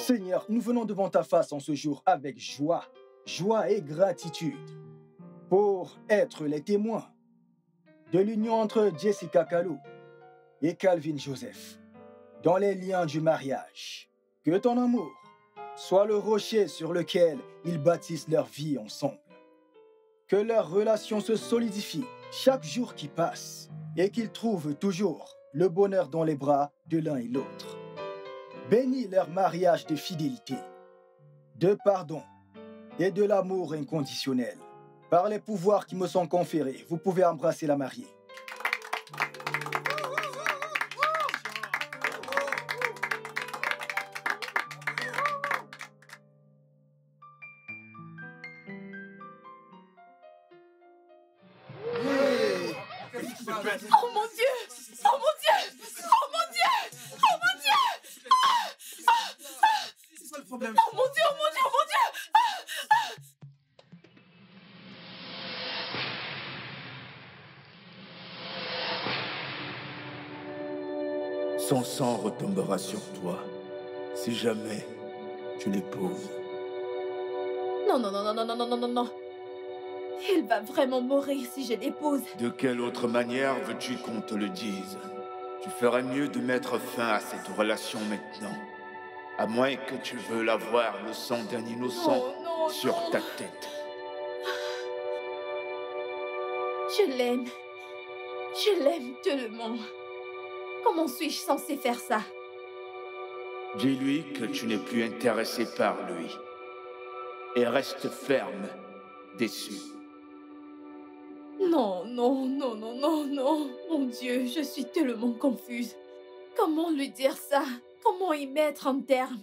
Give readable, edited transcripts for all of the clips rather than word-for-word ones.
Seigneur, nous venons devant ta face en ce jour avec joie et gratitude pour être les témoins de l'union entre Jessica Kalou et Calvin Joseph dans les liens du mariage. Que ton amour soit le rocher sur lequel ils bâtissent leur vie ensemble. Que leur relation se solidifie chaque jour qui passe et qu'ils trouvent toujours le bonheur dans les bras de l'un et l'autre. Bénis leur mariage de fidélité, de pardon et de l'amour inconditionnel. Par les pouvoirs qui me sont conférés, vous pouvez embrasser la mariée. Oh mon Dieu! Oh mon Dieu! Oh mon Dieu! Oh mon Dieu! C'est quoi le problème? Oh mon Dieu! Oh mon Dieu! Oh mon Dieu! Son sang retombera sur toi si jamais tu l'épouses. Non, non, non, non, non, non, non, non, non, non. Il va vraiment mourir si je l'épouse. De quelle autre manière veux-tu qu'on te le dise? Tu ferais mieux de mettre fin à cette relation maintenant. À moins que tu veuilles avoir le sang d'un innocent sur ta tête. Je l'aime. Je l'aime tellement. Comment suis-je censée faire ça? Dis-lui que tu n'es plus intéressé par lui. Et reste ferme, déçu. Non, non, non, non, non, non. Mon Dieu, je suis tellement confuse. Comment lui dire ça? Comment y mettre un terme?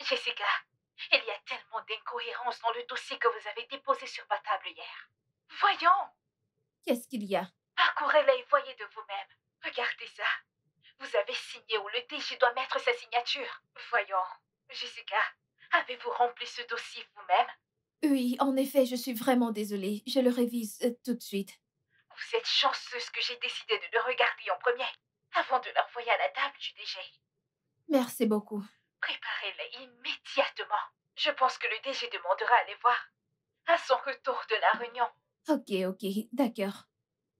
Jessica, il y a tellement d'incohérences dans le dossier que vous avez déposé sur ma table hier. Voyons! Qu'est-ce qu'il y a? Parcourez-la et voyez de vous-même. Regardez ça. Vous avez signé où le DG doit mettre sa signature. Voyons, Jessica, avez-vous rempli ce dossier vous-même? Oui, en effet, je suis vraiment désolée. Je le révise tout de suite. Vous êtes chanceuse que j'ai décidé de le regarder en premier, avant de l'envoyer à la table du DG. Merci beaucoup. Préparez-la immédiatement. Je pense que le DG demandera à les voir à son retour de la réunion. Ok, d'accord.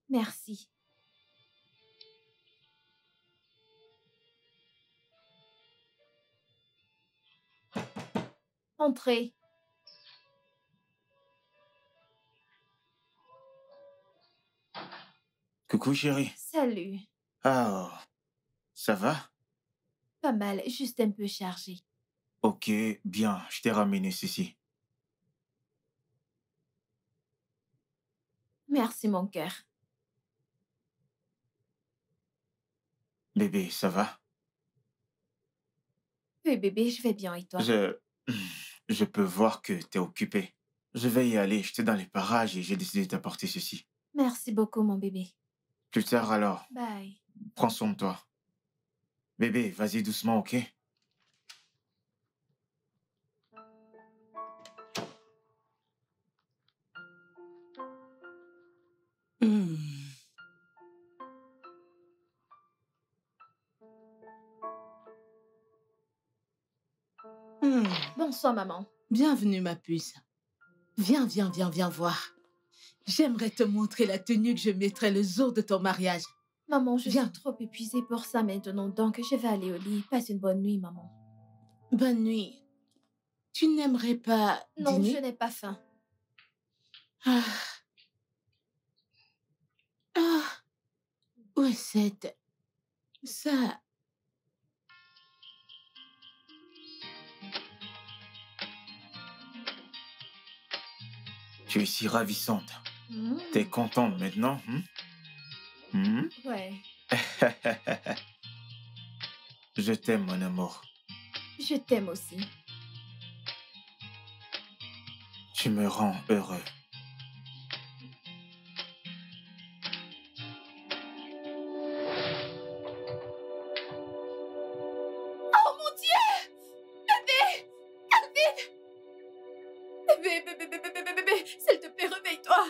Merci. Entrez. Coucou chérie. Salut. Ah, ça va? Pas mal, juste un peu chargé. Ok, bien, je t'ai ramené ceci. Merci, mon cœur. Bébé, ça va? Oui, bébé, je vais bien et toi? Je peux voir que t'es occupé. Je vais y aller, j'étais dans les parages et j'ai décidé de t'apporter ceci. Merci beaucoup, mon bébé. Plus tard alors, Bye. prends soin de toi. Bébé, vas-y doucement, ok? Bonsoir, maman. Bienvenue, ma puce. Viens voir. J'aimerais te montrer la tenue que je mettrai le jour de ton mariage. Maman, je Viens. suis trop épuisée pour ça maintenant, donc je vais aller au lit. Passe une bonne nuit, maman. Bonne nuit. Tu n'aimerais pas Non, dîner? je n'ai pas faim. Ah. Où est cette... Ça... Tu es si ravissante. Mm. T'es contente maintenant, Hmm? Ouais, Je t'aime, mon amour. je t'aime aussi. Tu me rends heureux. Oh mon Dieu! Bébé! Calvin! Bébé! S'il te plaît, réveille-toi!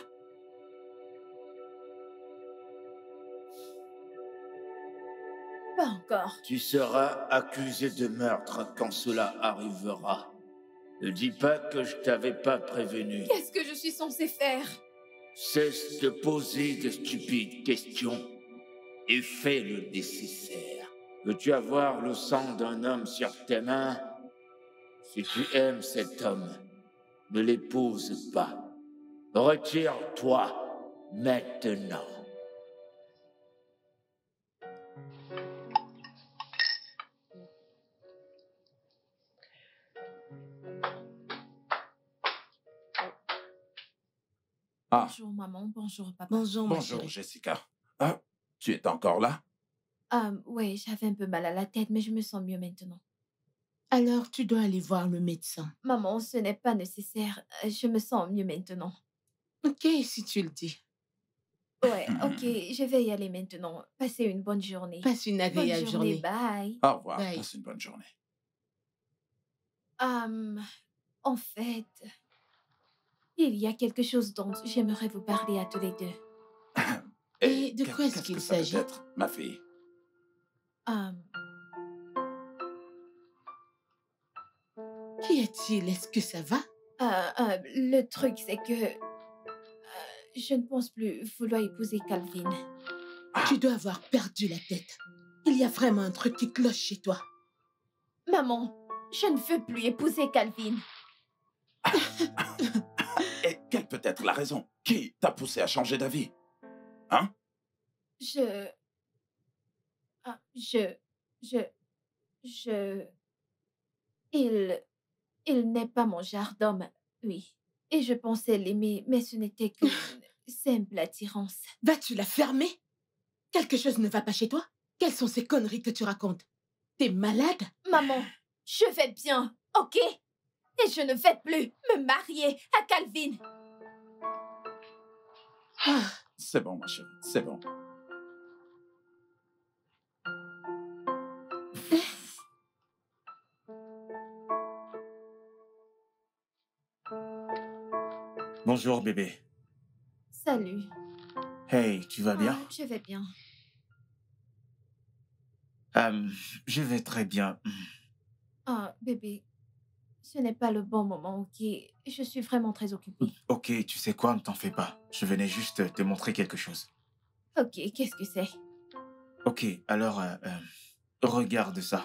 Pas encore. Tu seras accusé de meurtre quand cela arrivera. Ne dis pas que je t'avais pas prévenu. Qu'est-ce que je suis censée faire? Cesse de poser de stupides questions et fais le nécessaire. Veux-tu avoir le sang d'un homme sur tes mains? Si tu aimes cet homme, ne l'épouse pas. Retire-toi maintenant. Ah, Bonjour maman, bonjour papa. Bonjour, ma bonjour chérie. Jessica. Ah, tu es encore là? Ouais, j'avais un peu mal à la tête, mais je me sens mieux maintenant. Alors, tu dois aller voir le médecin. Maman, ce n'est pas nécessaire. Je me sens mieux maintenant. Ok, si tu le dis. Ouais, ok, je vais y aller maintenant. Passez une bonne journée. Passe une Bonne agréable journée, journée. bye. Au revoir, Bye. passe une bonne journée. En fait, il y a quelque chose dont j'aimerais vous parler à tous les deux. Et de quoi est-ce qu'est-ce qu'il que ça peut s'agit? être, ma fille? Qu'y a-t-il? Est-ce que ça va? Le truc, c'est que je ne pense plus vouloir épouser Calvin. Tu dois avoir perdu la tête. Il y a vraiment un truc qui cloche chez toi. Maman, je ne veux plus épouser Calvin. Et quelle peut être la raison? Qui t'a poussé à changer d'avis? Hein? Ah, il n'est pas mon genre d'homme, oui. Et je pensais l'aimer, mais ce n'était qu'une simple attirance. Vas-tu la fermer? Quelque chose ne va pas chez toi? Quelles sont ces conneries que tu racontes? T'es malade? Maman, je vais bien, ok? Et je ne vais plus me marier à Calvin. Ah, C'est bon, ma chérie, c'est bon. Bonjour, bébé. Salut. Hey, tu vas bien? Je vais bien. Je vais très bien. Bébé, ce n'est pas le bon moment, ok? Je suis vraiment très occupée. Ok, tu sais quoi, ne t'en fais pas. Je venais juste te montrer quelque chose. Ok, qu'est-ce que c'est? Ok, alors, regarde ça.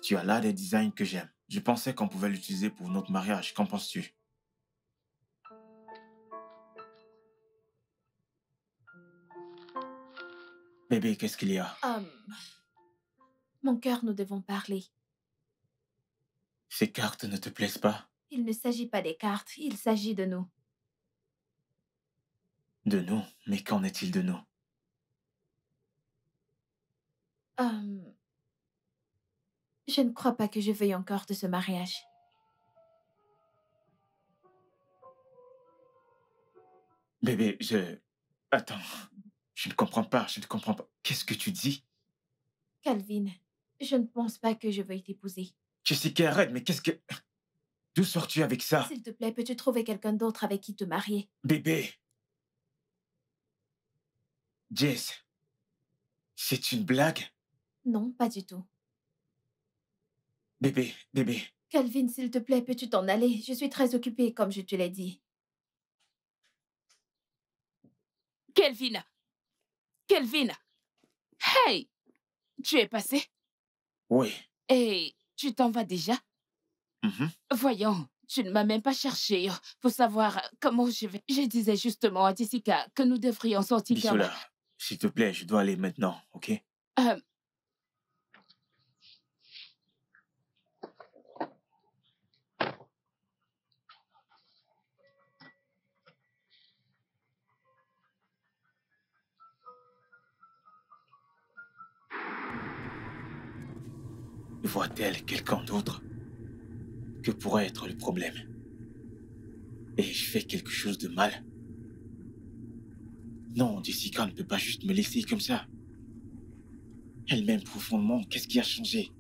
Tu as là des designs que j'aime. Je pensais qu'on pouvait l'utiliser pour notre mariage. Qu'en penses-tu? Bébé, qu'est-ce qu'il y a? Mon cœur, nous devons parler. Ces cartes ne te plaisent pas? Il ne s'agit pas des cartes, il s'agit de nous. De nous? Mais qu'en est-il de nous? Je ne crois pas que je veuille encore de ce mariage. Bébé, Attends, je ne comprends pas, je ne comprends pas. Qu'est-ce que tu dis? Calvin, je ne pense pas que je veuille t'épouser. Jessica, arrête, mais qu'est-ce que... D'où sors-tu avec ça? S'il te plaît, peux-tu trouver quelqu'un d'autre avec qui te marier? Bébé! Jess, c'est une blague? Non, pas du tout. Bébé, bébé. Calvin, s'il te plaît, peux-tu t'en aller? Je suis très occupée, comme je te l'ai dit. Kelvin! Kelvin! Hey! Tu es passé? Oui. Et tu t'en vas déjà? Mhm. Voyons, tu ne m'as même pas cherché pour savoir comment je vais. Je disais justement à Jessica que nous devrions sortir. Bisola, s'il te plaît, je dois aller maintenant, ok? voit-elle quelqu'un d'autre? Que pourrait être le problème? Et je fais quelque chose de mal? Non, Jessica ne peut pas juste me laisser comme ça. Elle m'aime profondément. Qu'est-ce qui a changé?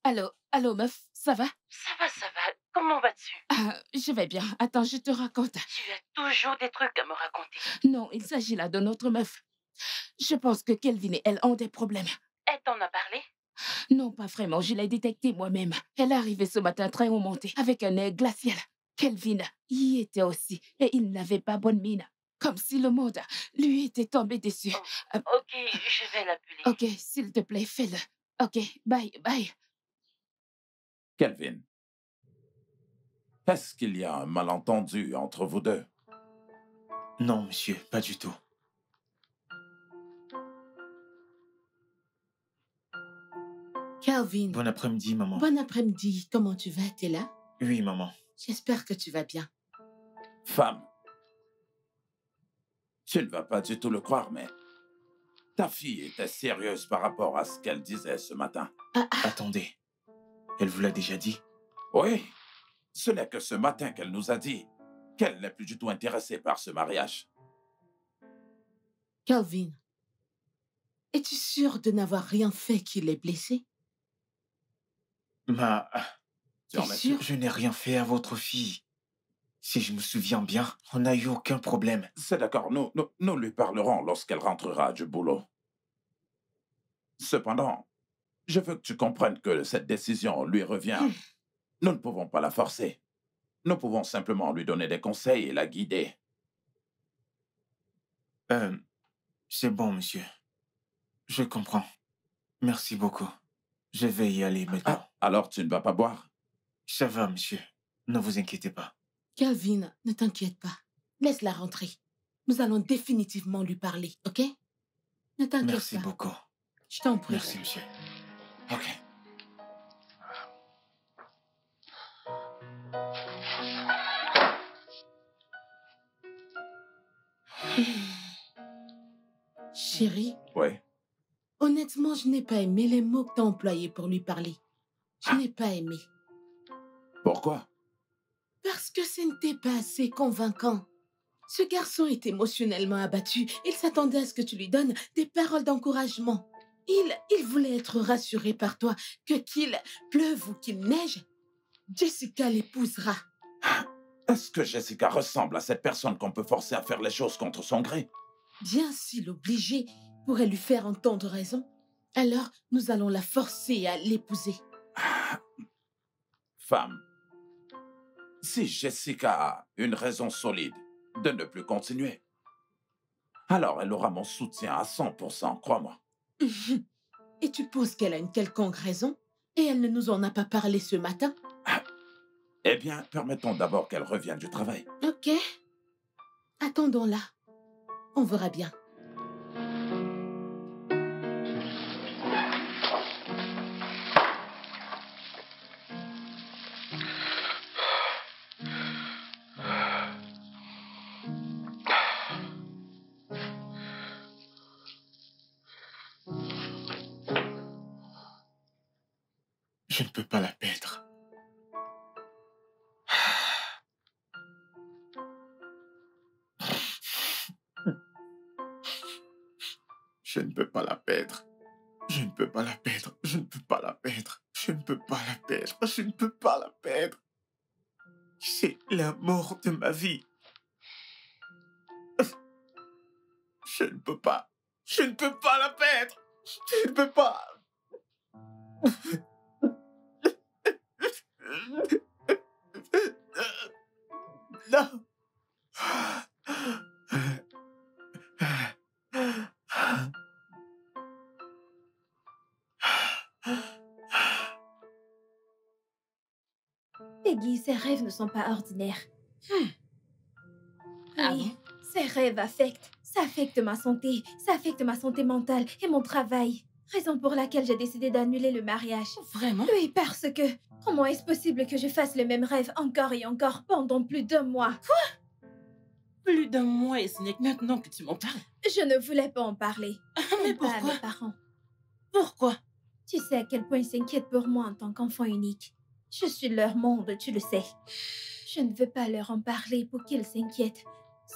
Allô, meuf, ça va? Ça va, ça va. Comment vas-tu? Je vais bien. Attends, je te raconte. Tu as toujours des trucs à me raconter. Non, il s'agit là de notre meuf. Je pense que Kelvin et elle ont des problèmes. Elle t'en a parlé? Non, pas vraiment. Je l'ai détecté moi-même. Elle est arrivée ce matin très remontée, avec un air glacial. Kelvin y était aussi, et il n'avait pas bonne mine. Comme si le monde lui était tombé dessus. Ok, je vais l'appeler. Ok, s'il te plaît, fais-le. Ok, bye, bye. Kelvin, est-ce qu'il y a un malentendu entre vous deux? Non, monsieur, pas du tout. Kelvin. Bon après-midi, maman. Bon après-midi. Comment tu vas? T'es là? Oui, maman. J'espère que tu vas bien. Femme, tu ne vas pas du tout le croire, mais ta fille était sérieuse par rapport à ce qu'elle disait ce matin. Attendez. Elle vous l'a déjà dit? Oui, ce n'est que ce matin qu'elle nous a dit qu'elle n'est plus du tout intéressée par ce mariage. Kelvin, es-tu sûr de n'avoir rien fait qui l'ait blessé? Tu en es sûr? Je n'ai rien fait à votre fille. Si je me souviens bien, on n'a eu aucun problème. C'est d'accord, nous lui parlerons lorsqu'elle rentrera du boulot. Cependant, je veux que tu comprennes que cette décision lui revient. Nous ne pouvons pas la forcer. Nous pouvons simplement lui donner des conseils et la guider. C'est bon, monsieur. Je comprends. Merci beaucoup. Je vais y aller maintenant. Alors tu ne vas pas boire? Ça va, monsieur. Ne vous inquiétez pas. Kelvin, ne t'inquiète pas. Laisse-la rentrer. Nous allons définitivement lui parler, ok? Ne t'inquiète pas. Merci beaucoup. Je t'en prie. Merci, monsieur. Ok. Chérie? Oui. Honnêtement, je n'ai pas aimé les mots que tu as employés pour lui parler. Je n'ai pas aimé. Pourquoi? Parce que ce n'était pas assez convaincant. Ce garçon est émotionnellement abattu. Il s'attendait à ce que tu lui donnes des paroles d'encouragement. Il voulait être rassuré par toi que qu'il pleuve ou qu'il neige, Jessica l'épousera. Est-ce que Jessica ressemble à cette personne qu'on peut forcer à faire les choses contre son gré? Bien si l'obliger pourrait lui faire entendre raison, alors nous allons la forcer à l'épouser. Femme, si Jessica a une raison solide de ne plus continuer, alors elle aura mon soutien à 100%, crois-moi. Et tu penses qu'elle a une quelconque raison? Et elle ne nous en a pas parlé ce matin? Eh bien, permettons d'abord qu'elle revienne du travail. Ok. Attendons-la. On verra bien. Je ne peux pas la perdre. Je ne peux pas la perdre. Je ne peux pas la perdre. Je ne peux pas la perdre. Je ne peux pas la perdre. Je ne peux pas la perdre. C'est l'amour de ma vie. Je ne peux pas. Je ne peux pas la perdre. Je ne peux pas. Non. Peggy, ses rêves ne sont pas ordinaires. Ah Oui, bon? ces rêves affectent. Ça affecte ma santé. Ça affecte ma santé mentale et mon travail. Raison pour laquelle j'ai décidé d'annuler le mariage. Vraiment? Oui, parce que... Comment est-ce possible que je fasse le même rêve encore et encore pendant plus d'1 mois? Quoi? Plus d'1 mois et ce n'est que maintenant que tu m'en parles. Je ne voulais pas en parler. Mais Même pas à pourquoi? mes parents. Pourquoi? Tu sais à quel point ils s'inquiètent pour moi en tant qu'enfant unique. Je suis leur monde, tu le sais. Je ne veux pas leur en parler pour qu'ils s'inquiètent.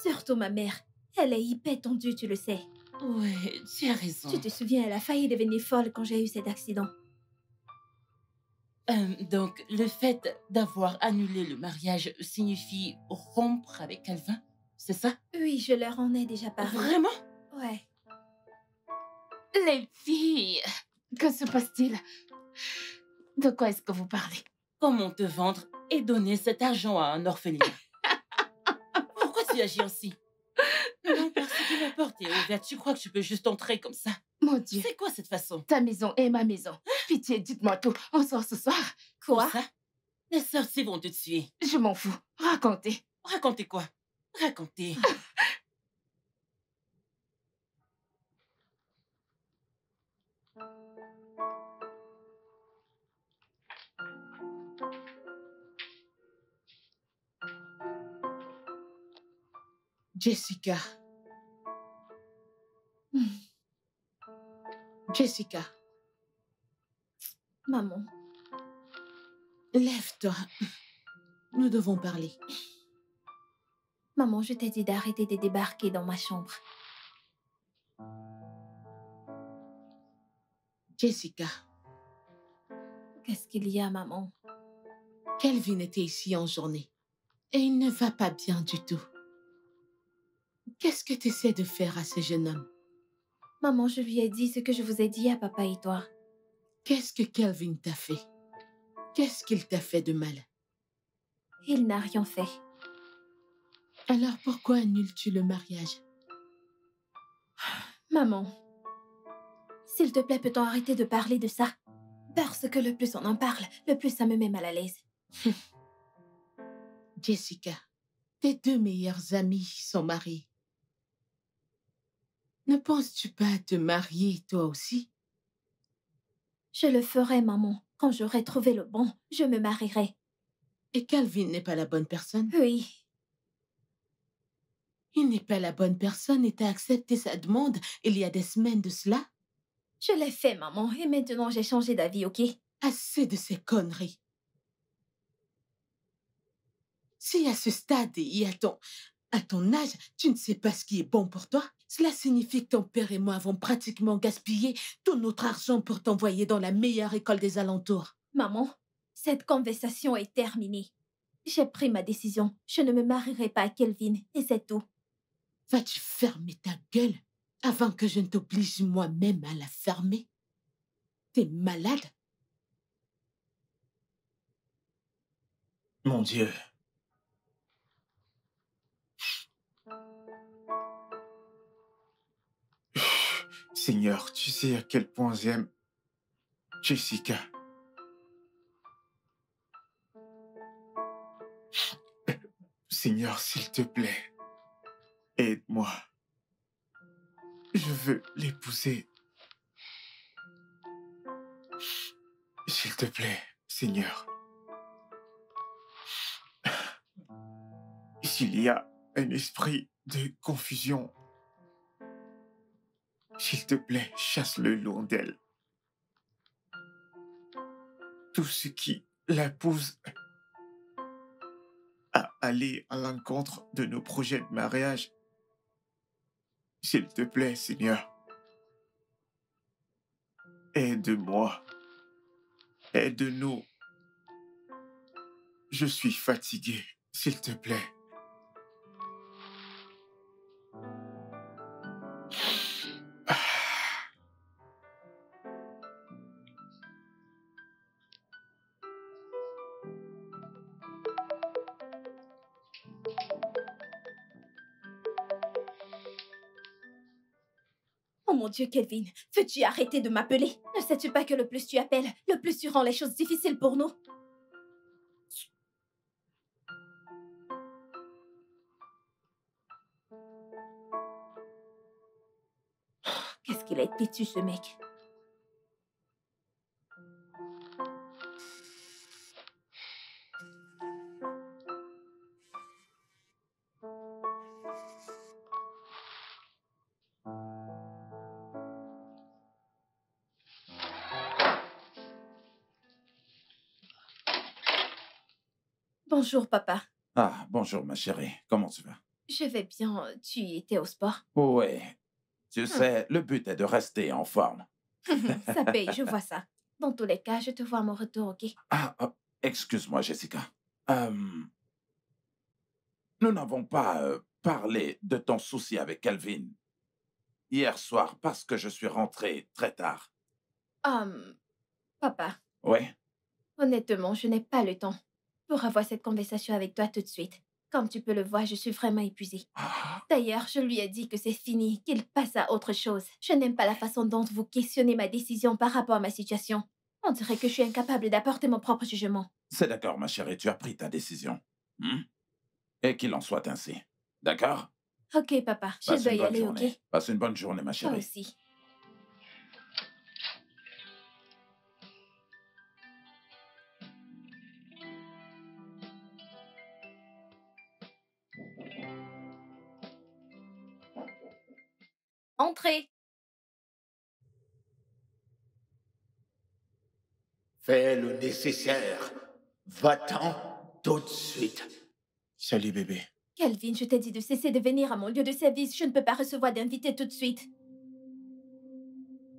Surtout ma mère. Elle est hyper tendue, tu le sais. Ouais, tu as raison. Tu te souviens, elle a failli devenir folle quand j'ai eu cet accident. Donc, le fait d'avoir annulé le mariage signifie rompre avec Calvin, c'est ça? Oui, je leur en ai déjà parlé. Vraiment? Ouais. Les filles, que se passe-t-il? De quoi est-ce que vous parlez? Comment te vendre et donner cet argent à un orphelinat? Pourquoi tu agis ainsi? Non, parce que la porte est ouverte. Tu crois que tu peux juste entrer comme ça? Mon Dieu. C'est quoi cette façon? Ta maison est ma maison. Pitié, dites-moi tout. On sort ce soir. Quoi? Pour ça? Les sorciers vont te tuer. Je m'en fous. Racontez. Racontez quoi? Racontez. Jessica. Jessica, Maman. lève-toi. Nous devons parler. Maman, je t'ai dit d'arrêter de débarquer dans ma chambre. Jessica, Qu'est-ce qu'il y a, maman? Kelvin était ici en journée. Et il ne va pas bien du tout. Qu'est-ce que tu essaies de faire à ce jeune homme? Maman, je lui ai dit ce que je vous ai dit à papa et toi. Qu'est-ce que Kelvin t'a fait? Qu'est-ce qu'il t'a fait de mal? Il n'a rien fait. Alors pourquoi annules-tu le mariage? Maman, s'il te plaît, peut-on arrêter de parler de ça? Parce que le plus on en parle, le plus ça me met mal à l'aise. Jessica, tes deux meilleurs amis sont mariés. Ne penses-tu pas à te marier toi aussi? Je le ferai, maman. Quand j'aurai trouvé le bon, je me marierai. Et Calvin n'est pas la bonne personne? Oui. Il n'est pas la bonne personne et t'as accepté sa demande il y a des semaines de cela? Je l'ai fait, maman, et maintenant j'ai changé d'avis, ok? Assez de ces conneries. Si à ce stade et à ton âge, tu ne sais pas ce qui est bon pour toi, cela signifie que ton père et moi avons pratiquement gaspillé tout notre argent pour t'envoyer dans la meilleure école des alentours. Maman, cette conversation est terminée. J'ai pris ma décision. Je ne me marierai pas à Kelvin, et c'est tout. Vas-tu fermer ta gueule avant que je ne t'oblige moi-même à la fermer? T'es malade? Mon Dieu. Seigneur, tu sais à quel point j'aime Jessica. Seigneur, s'il te plaît, aide-moi. Je veux l'épouser. S'il te plaît, Seigneur. S'il y a un esprit de confusion, s'il te plaît, chasse-le loin d'elle. Tout ce qui la pousse à aller à l'encontre de nos projets de mariage, s'il te plaît, Seigneur, aide-moi, aide-nous. Je suis fatigué, s'il te plaît. Oh mon Dieu, Kelvin, veux-tu arrêter de m'appeler? Ne sais-tu pas que le plus tu appelles, le plus tu rends les choses difficiles pour nous? Qu'est-ce qu'il est têtu, ce mec? Bonjour, papa. Ah, bonjour, ma chérie. Comment tu vas? Je vais bien. Tu étais au sport? Oui. Tu sais, le but est de rester en forme. Ça paye, je vois ça. Dans tous les cas, je te vois à mon retour, ok? Excuse-moi, Jessica. Euh, Nous n'avons pas parlé de ton souci avec Calvin hier soir parce que je suis rentré très tard. Papa, Oui? honnêtement, je n'ai pas le temps pour avoir cette conversation avec toi tout de suite. Comme tu peux le voir, je suis vraiment épuisée. D'ailleurs, je lui ai dit que c'est fini, qu'il passe à autre chose. Je n'aime pas la façon dont vous questionnez ma décision par rapport à ma situation. On dirait que je suis incapable d'apporter mon propre jugement. C'est d'accord, ma chérie, tu as pris ta décision. Et qu'il en soit ainsi. D'accord? Ok, papa, je Passe dois une y bonne aller, journée. ok? Passe une bonne journée, ma Toi chérie. aussi. Entrez. Fais le nécessaire. Va-t'en tout de suite. Salut bébé. Calvin, je t'ai dit de cesser de venir à mon lieu de service. Je ne peux pas recevoir d'invités tout de suite.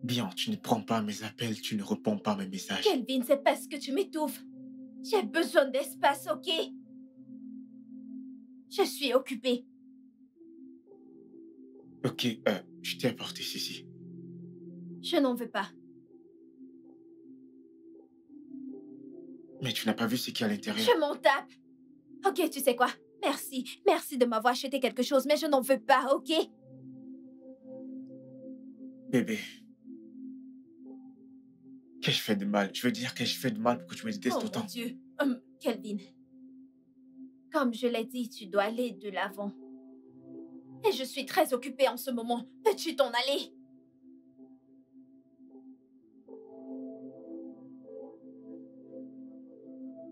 Bien, tu ne prends pas mes appels, tu ne réponds pas à mes messages. Calvin, c'est parce que tu m'étouffes. J'ai besoin d'espace, ok? Je suis occupée. Ok, je t'ai apporté ceci. Je n'en veux pas. Mais tu n'as pas vu ce qu'il y a à l'intérieur. Je m'en tape. Ok, tu sais quoi? Merci. Merci de m'avoir acheté quelque chose, mais je n'en veux pas, ok? Bébé. Qu'ai-je fait de mal? Je veux dire, qu'ai-je fait de mal pour que tu me détestes Oh autant? mon Dieu. Calvin. Comme je l'ai dit, tu dois aller de l'avant. Et je suis très occupée en ce moment. Peux-tu t'en aller?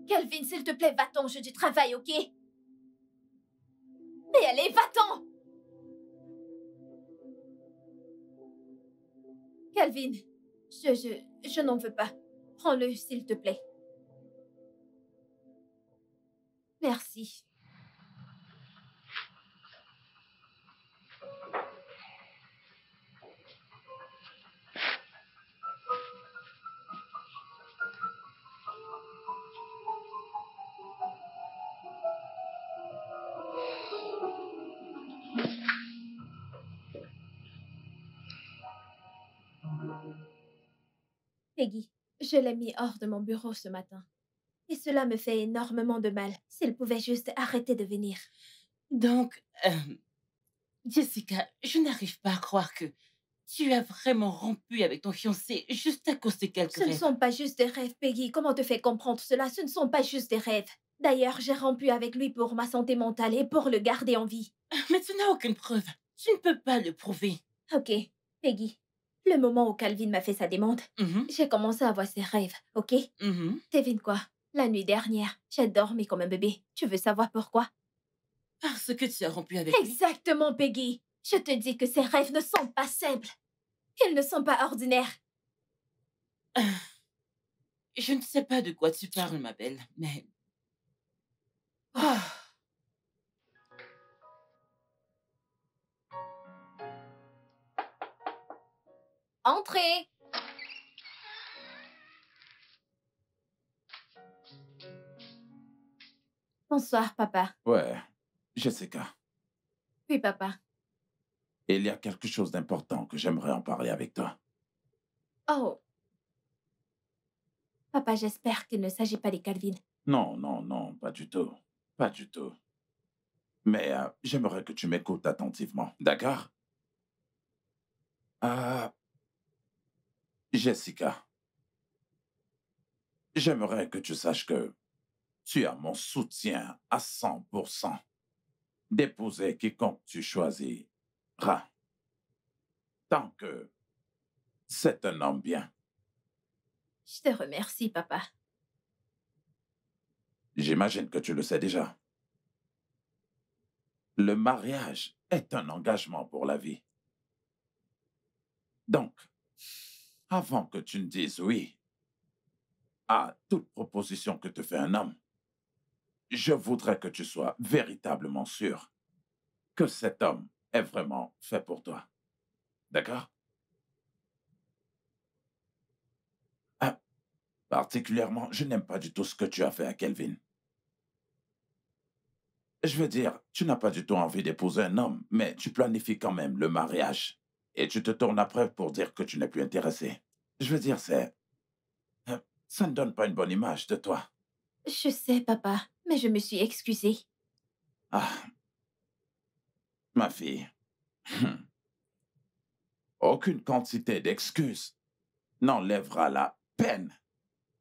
Calvin, s'il te plaît, va-t'en, je du travail, ok? Mais allez, va-t'en! Calvin, je n'en veux pas. Prends-le, s'il te plaît. Merci. Peggy, je l'ai mis hors de mon bureau ce matin. Et cela me fait énormément de mal. S'il pouvait juste arrêter de venir. Donc, Jessica, je n'arrive pas à croire que tu as vraiment rompu avec ton fiancé juste à cause de quelques Ce ne rêves. sont pas juste des rêves, Peggy. Comment te fais comprendre cela? Ce ne sont pas juste des rêves. D'ailleurs, j'ai rompu avec lui pour ma santé mentale et pour le garder en vie. Mais tu n'as aucune preuve. Tu ne peux pas le prouver. Ok, Peggy. Le moment où Calvin m'a fait sa demande, j'ai commencé à voir ses rêves, ok? Devine quoi? La nuit dernière, j'ai dormi comme un bébé. Tu veux savoir pourquoi? Parce que tu as rompu avec lui. Exactement, Peggy. Je te dis que ces rêves ne sont pas simples. Ils ne sont pas ordinaires. Je ne sais pas de quoi tu parles, ma belle, mais... Entrez! Bonsoir, papa. Ouais, Jessica. Oui, papa. Il y a quelque chose d'important que j'aimerais en parler avec toi. Oh. Papa, j'espère qu'il ne s'agit pas de Calvin. Non, non, non, pas du tout. Pas du tout. Mais j'aimerais que tu m'écoutes attentivement, d'accord? Jessica, j'aimerais que tu saches que tu as mon soutien à 100%. D'épouser quiconque tu choisiras. Tant que c'est un homme bien. Je te remercie, papa. J'imagine que tu le sais déjà. Le mariage est un engagement pour la vie. Donc, avant que tu ne dises oui à toute proposition que te fait un homme, je voudrais que tu sois véritablement sûr que cet homme est vraiment fait pour toi. D'accord? Ah, particulièrement, je n'aime pas du tout ce que tu as fait à Kelvin. Je veux dire, tu n'as pas du tout envie d'épouser un homme, mais tu planifies quand même le mariage. Et tu te tournes après pour dire que tu n'es plus intéressé. Je veux dire, ça ne donne pas une bonne image de toi. Je sais, papa, mais je me suis excusée. Ah, ma fille. Aucune quantité d'excuses n'enlèvera la peine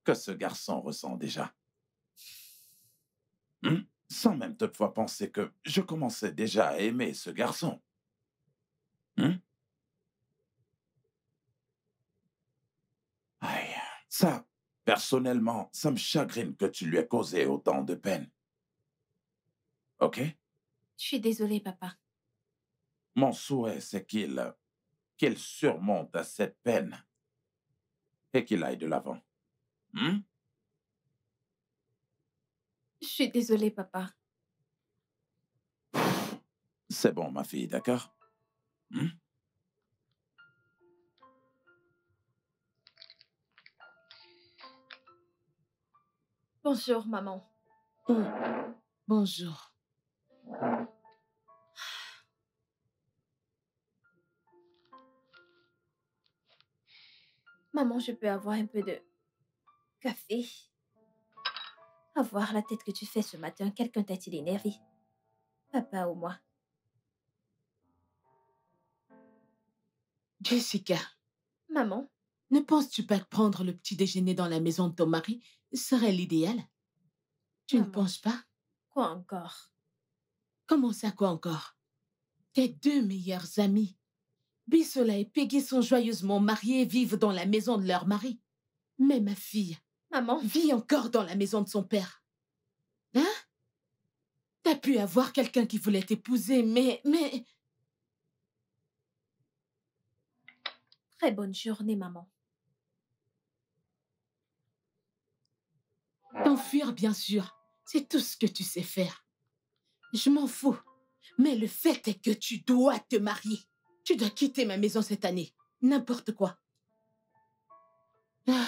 que ce garçon ressent déjà. Sans même toutefois penser que je commençais déjà à aimer ce garçon. Aïe, ça, personnellement, ça me chagrine que tu lui aies causé autant de peine. OK? Je suis désolée, papa. Mon souhait, c'est qu'il surmonte à cette peine et qu'il aille de l'avant. Je suis désolée, papa. C'est bon, ma fille, d'accord? Bonjour, maman. Bonjour. Maman, je peux avoir un peu de café? Avoir la tête que tu fais ce matin, quelqu'un t'a-t-il énervé? Papa ou moi? Jessica, Maman? ne penses-tu pas que prendre le petit déjeuner dans la maison de ton mari serait l'idéal? Tu ne Maman. penses pas? Quoi encore? Comment ça, quoi encore? Tes deux meilleurs amis, Bisola et Peggy, sont joyeusement mariés et vivent dans la maison de leur mari. Mais ma fille Maman? vit encore dans la maison de son père. Hein? T'as pu avoir quelqu'un qui voulait t'épouser, mais... Très bonne journée, maman. T'enfuir, bien sûr. C'est tout ce que tu sais faire. Je m'en fous. Mais le fait est que tu dois te marier. Tu dois quitter ma maison cette année. N'importe quoi. Ah.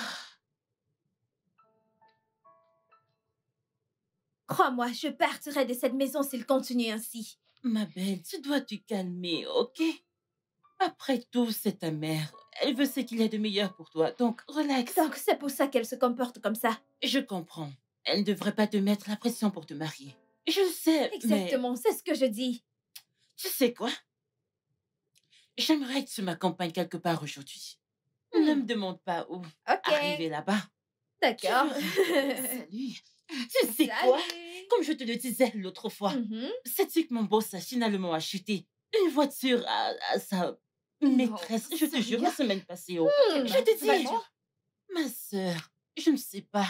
Crois-moi, je partirai de cette maison s'il continue ainsi. Ma belle, tu dois te calmer, ok? Après tout, c'est ta mère. Elle veut ce qu'il y a de meilleur pour toi, donc relax. Donc c'est pour ça qu'elle se comporte comme ça. Je comprends. Elle ne devrait pas te mettre la pression pour te marier. Je le sais, Exactement, c'est ce que je dis. Tu sais quoi? J'aimerais que tu m'accompagnes quelque part aujourd'hui. Ne me demande pas où. Ok. Arriver là-bas. D'accord. Salut. Tu sais quoi? Comme je te le disais l'autre fois, sais-tu que mon boss a finalement acheté une voiture à sa maîtresse? Je te jure, la semaine passée. Je te dis, ma sœur, je ne sais pas.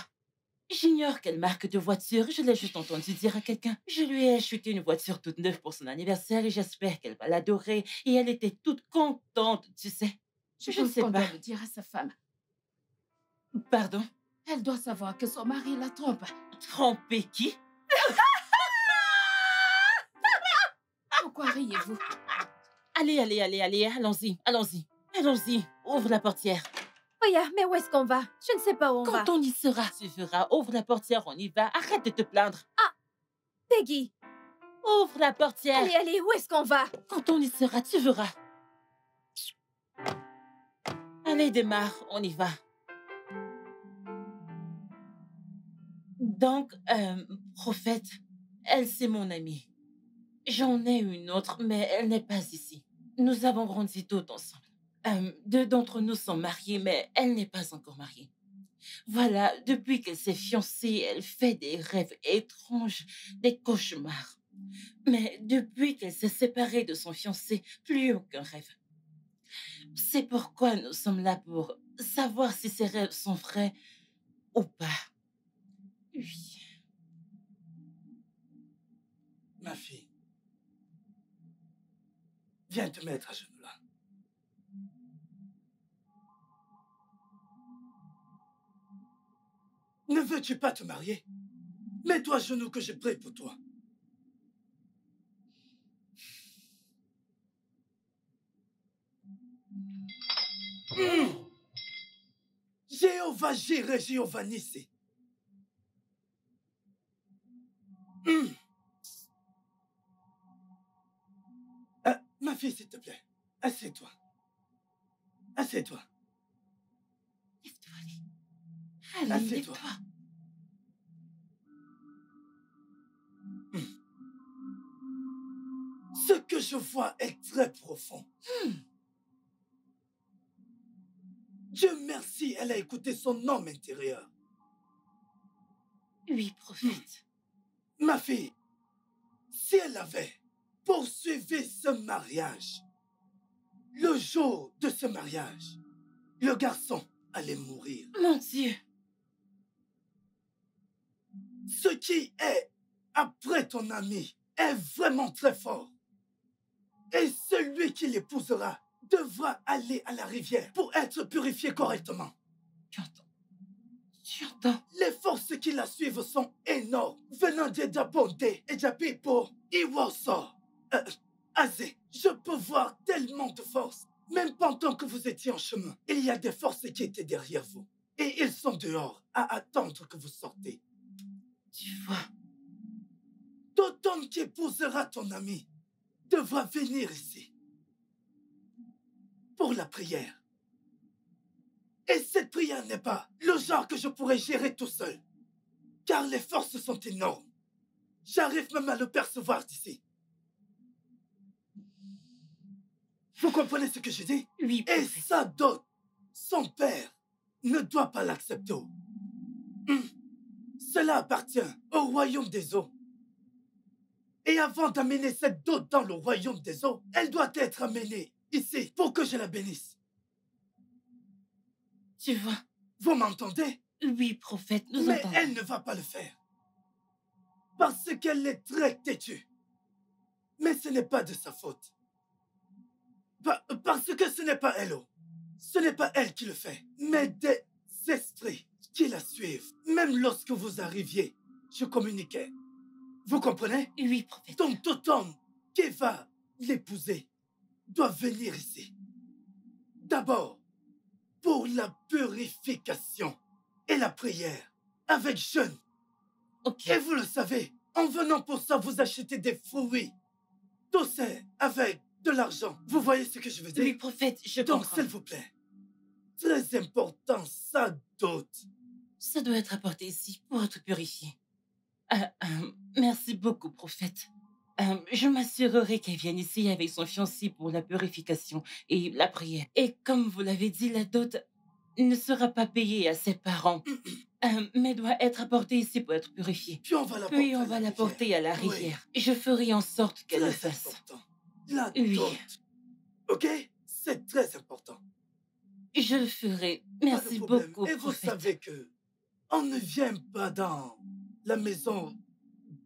J'ignore quelle marque de voiture, je l'ai juste entendu dire à quelqu'un. Je lui ai acheté une voiture toute neuve pour son anniversaire et j'espère qu'elle va l'adorer. Et elle était toute contente, tu sais. Je ne sais pas. Doit le dire à sa femme. Pardon? Elle doit savoir que son mari la trompe. Tromper qui? Pourquoi riez-vous? Allez, allons-y. Ouvre la portière. Oya, mais où est-ce qu'on va? Je ne sais pas où on va. Quand on y sera, tu feras. Ouvre la portière, on y va. Arrête de te plaindre. Ah, Peggy. Ouvre la portière. Allez, où est-ce qu'on va? Quand on y sera, tu verras. Allez, démarre, on y va. Donc, Prophète, elle, c'est mon amie. J'en ai une autre, mais elle n'est pas ici. Nous avons grandi toutes ensemble. Deux d'entre nous sont mariés, mais elle n'est pas encore mariée. Voilà, depuis qu'elle s'est fiancée, elle fait des rêves étranges, des cauchemars. Mais depuis qu'elle s'est séparée de son fiancé, plus aucun rêve. C'est pourquoi nous sommes là pour savoir si ses rêves sont vrais ou pas. Oui. Ma fille, viens te mettre à genoux là. Ne veux-tu pas te marier? Mets-toi à genoux que je prie pour toi. Jéhovah Jireh, Jéhovah Nissi. Ma fille, s'il te plaît, assieds-toi. Assieds-toi. Lève-toi, allez. Allez, Assieds-toi. lève-toi. Ce que je vois est très profond. Dieu merci, elle a écouté son homme intérieur. Oui, prophète. Ma fille, si elle avait poursuivi ce mariage, le jour de ce mariage, le garçon allait mourir. Mon Dieu. Ce qui est après ton ami est vraiment très fort. Et celui qui l'épousera devra aller à la rivière pour être purifié correctement. Tu entends? Les forces qui la suivent sont énormes, venant de Dabondé et Japipo, Iwoso, Azé. Je peux voir tellement de forces. Même pendant que vous étiez en chemin, il y a des forces qui étaient derrière vous. Et ils sont dehors à attendre que vous sortez. Tu vois? Tout homme qui épousera ton ami devra venir ici pour la prière. Et cette prière n'est pas le genre que je pourrais gérer tout seul, car les forces sont énormes. J'arrive même à le percevoir d'ici. Vous comprenez ce que je dis? Oui, Et sa dot, son père, ne doit pas l'accepter. Cela appartient au royaume des eaux. Et avant d'amener cette dot dans le royaume des eaux, elle doit être amenée ici pour que je la bénisse. Tu vois? Vous m'entendez? Oui, prophète, nous Mais entendons. elle ne va pas le faire. Parce qu'elle est très têtue. Mais ce n'est pas de sa faute. Parce que ce n'est pas elle. Ce n'est pas elle qui le fait. Mais des esprits qui la suivent. Même lorsque vous arriviez, je communiquais. Vous comprenez? Oui, prophète. Donc tout homme qui va l'épouser doit venir ici. D'abord, pour la purification et la prière, avec jeûne. Ok. Et vous le savez, en venant pour ça, vous achetez des fruits. Tout c'est avec de l'argent. Vous voyez ce que je veux dire? Oui, prophète, je Donc, comprends. s'il vous plaît, très important, ça dot. Ça doit être apporté ici pour être purifié. Merci beaucoup, prophète. Je m'assurerai qu'elle vienne ici avec son fiancé pour la purification et la prière. Et comme vous l'avez dit, la dot ne sera pas payée à ses parents, mais doit être apportée ici pour être purifiée. Puis on va la porter à la Oui. rivière. Je ferai en sorte qu'elle le Très fasse. important. La Oui. dot. OK? C'est très important. Je le ferai. Pas de Merci problème. beaucoup, Et vous prophète. savez que on ne vient pas dans la maison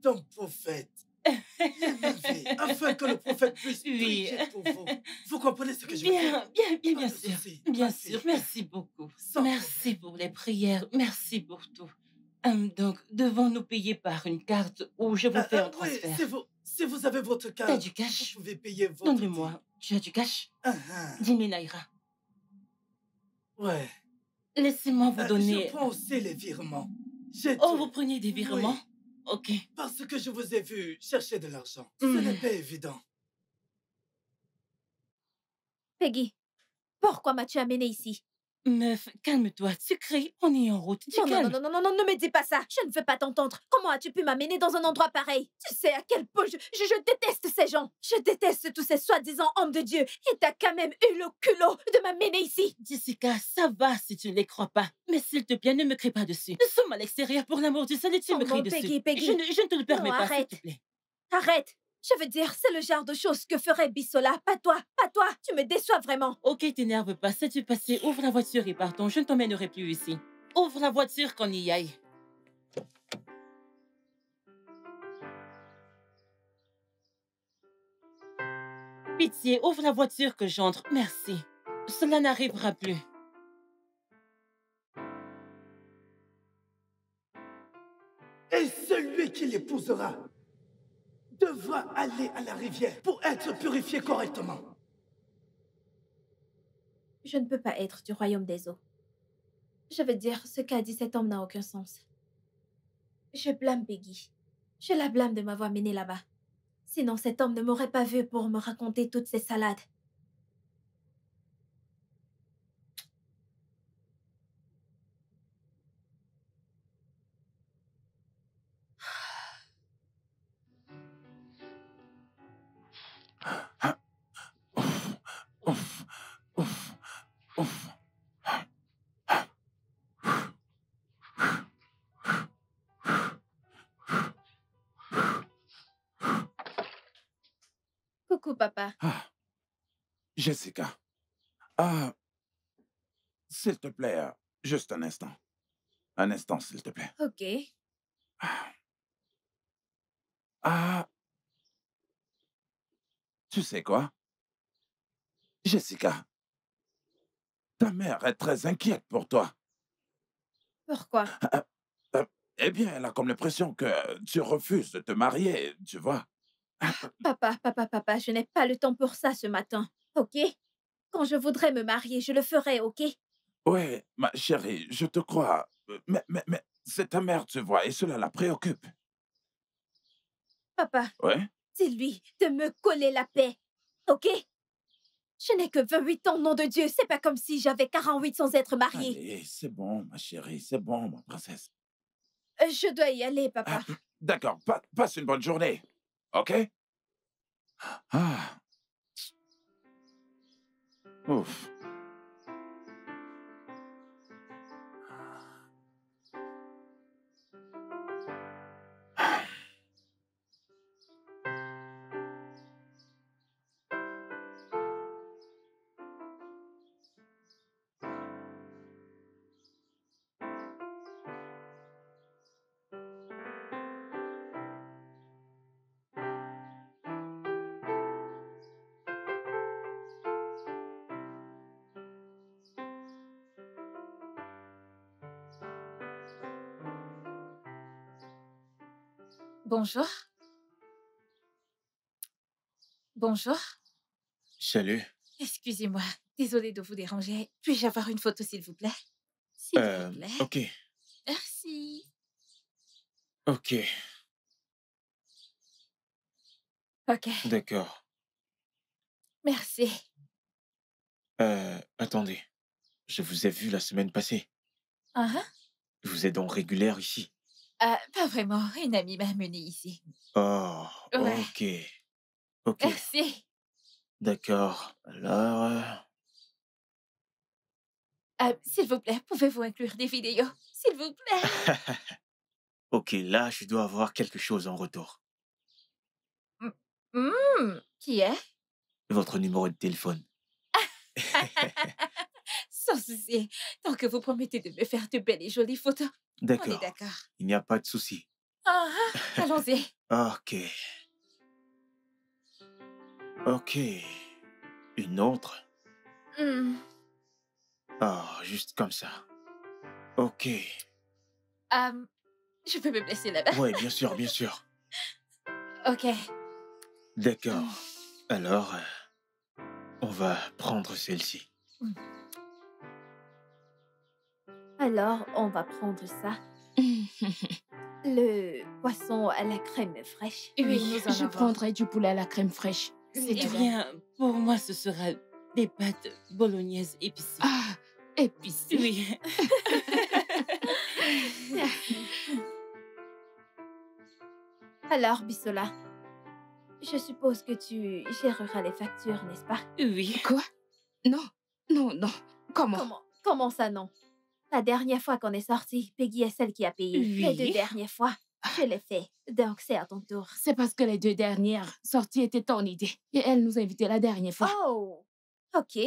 d'un prophète. Afin que le prophète puisse Oui. prier pour vous. Vous comprenez ce que je veux dire? Bien Pas de sûr. souci. Bien Ma sûr, fille. merci beaucoup. Sans Merci pour les prières, merci pour tout. Donc, devons-nous payer par une carte ou je vous fais un Oui, transfert? si vous avez votre carte, T'as du cash? vous pouvez payer votre... Donne-le-moi. Tu as du cash? 10 000 naira. Ouais. Laissez-moi vous donner... Je prends aussi les virements. Oh, vous prenez des virements? Oui. Ok. Parce que je vous ai vu chercher de l'argent. Ce Hmm. n'est pas évident. Peggy, pourquoi m'as-tu amenée ici? Meuf, calme-toi. Tu cries, on est en route. Tu calmes. Non, ne me dis pas ça. Je ne veux pas t'entendre. Comment as-tu pu m'amener dans un endroit pareil? Tu sais à quel point je déteste ces gens. Je déteste tous ces soi-disant hommes de Dieu. Et t'as quand même eu le culot de m'amener ici. Jessica, ça va si tu ne les crois pas. Mais s'il te plaît, ne me crie pas dessus. Nous sommes à l'extérieur pour l'amour du ciel et tu Oh me cries non, dessus. Peggy. Je ne te le permets Non, pas, s'il arrête. te plaît. Arrête. Je veux dire, c'est le genre de choses que ferait Bissola. Pas toi, pas toi. Tu me déçois vraiment. Ok, t'énerve pas. Sais-tu passer? Ouvre la voiture et partons. Je ne t'emmènerai plus ici. Ouvre la voiture qu'on y aille. Pitié, ouvre la voiture que j'entre. Merci. Cela n'arrivera plus. Et celui qui l'épousera devra aller à la rivière pour être purifié correctement. Je ne peux pas être du royaume des eaux. Je veux dire, ce qu'a dit cet homme n'a aucun sens. Je blâme Peggy. Je la blâme de m'avoir menée là-bas. Sinon, cet homme ne m'aurait pas vue pour me raconter toutes ces salades. Coucou, papa. Ah, Jessica. Ah, s'il te plaît, juste un instant. Un instant, s'il te plaît. Ok. Ah, tu sais quoi? Jessica, ta mère est très inquiète pour toi. Pourquoi? Eh bien, elle a comme l'impression que tu refuses de te marier, tu vois. Papa, je n'ai pas le temps pour ça ce matin, ok? Quand je voudrais me marier, je le ferai, ok? Oui, ma chérie, je te crois. Mais c'est ta mère, tu vois, et cela la préoccupe. Papa, Ouais? dis-lui de me coller la paix, ok? Je n'ai que 28 ans, nom de Dieu. C'est pas comme si j'avais 48 sans être mariée. Allez, c'est bon, ma chérie, c'est bon, ma princesse. Je dois y aller, papa. D'accord, passe une bonne journée, ok? Ah. Ouf. Bonjour. Bonjour. Salut. Excusez-moi. Désolée de vous déranger. Puis-je avoir une photo, s'il vous plaît? S'il vous plaît. Ok. Merci. Ok. Ok. D'accord. Merci. Attendez. Je vous ai vu la semaine passée. Vous êtes donc régulière ici? Pas vraiment. Une amie m'a amenée ici. Oh, Ouais. ok. Ok. Merci. D'accord. Alors... S'il vous plaît, pouvez-vous inclure des vidéos? S'il vous plaît. Ok, là, je dois avoir quelque chose en retour. Qui est? Votre numéro de téléphone. Sans souci. Tant que vous promettez de me faire de belles et jolies photos. On est D'accord. d'accord. Il n'y a pas de souci. Allons-y. Ok. Ok. Une autre? Ah, juste comme ça. Ok. Je peux me placer là-bas? Oui, bien sûr, bien sûr. Ok. D'accord. Alors, on va prendre celle-ci. Alors, on va prendre ça. Le poisson à la crème fraîche. Oui, je prendrai du poulet à la crème fraîche. Eh bien, pour moi, ce sera des pâtes bolognaises épicées. Ah, épicées? Oui. Alors, Bissola, je suppose que tu géreras les factures, n'est-ce pas? Oui. Quoi? Non. Comment ça, non? La dernière fois qu'on est sortis, Peggy est celle qui a payé. Oui. Les 2 dernières fois, je l'ai fait. Donc, c'est à ton tour. C'est parce que les 2 dernières sorties étaient ton idée. Et elle nous a invités la dernière fois. Oh! Ok.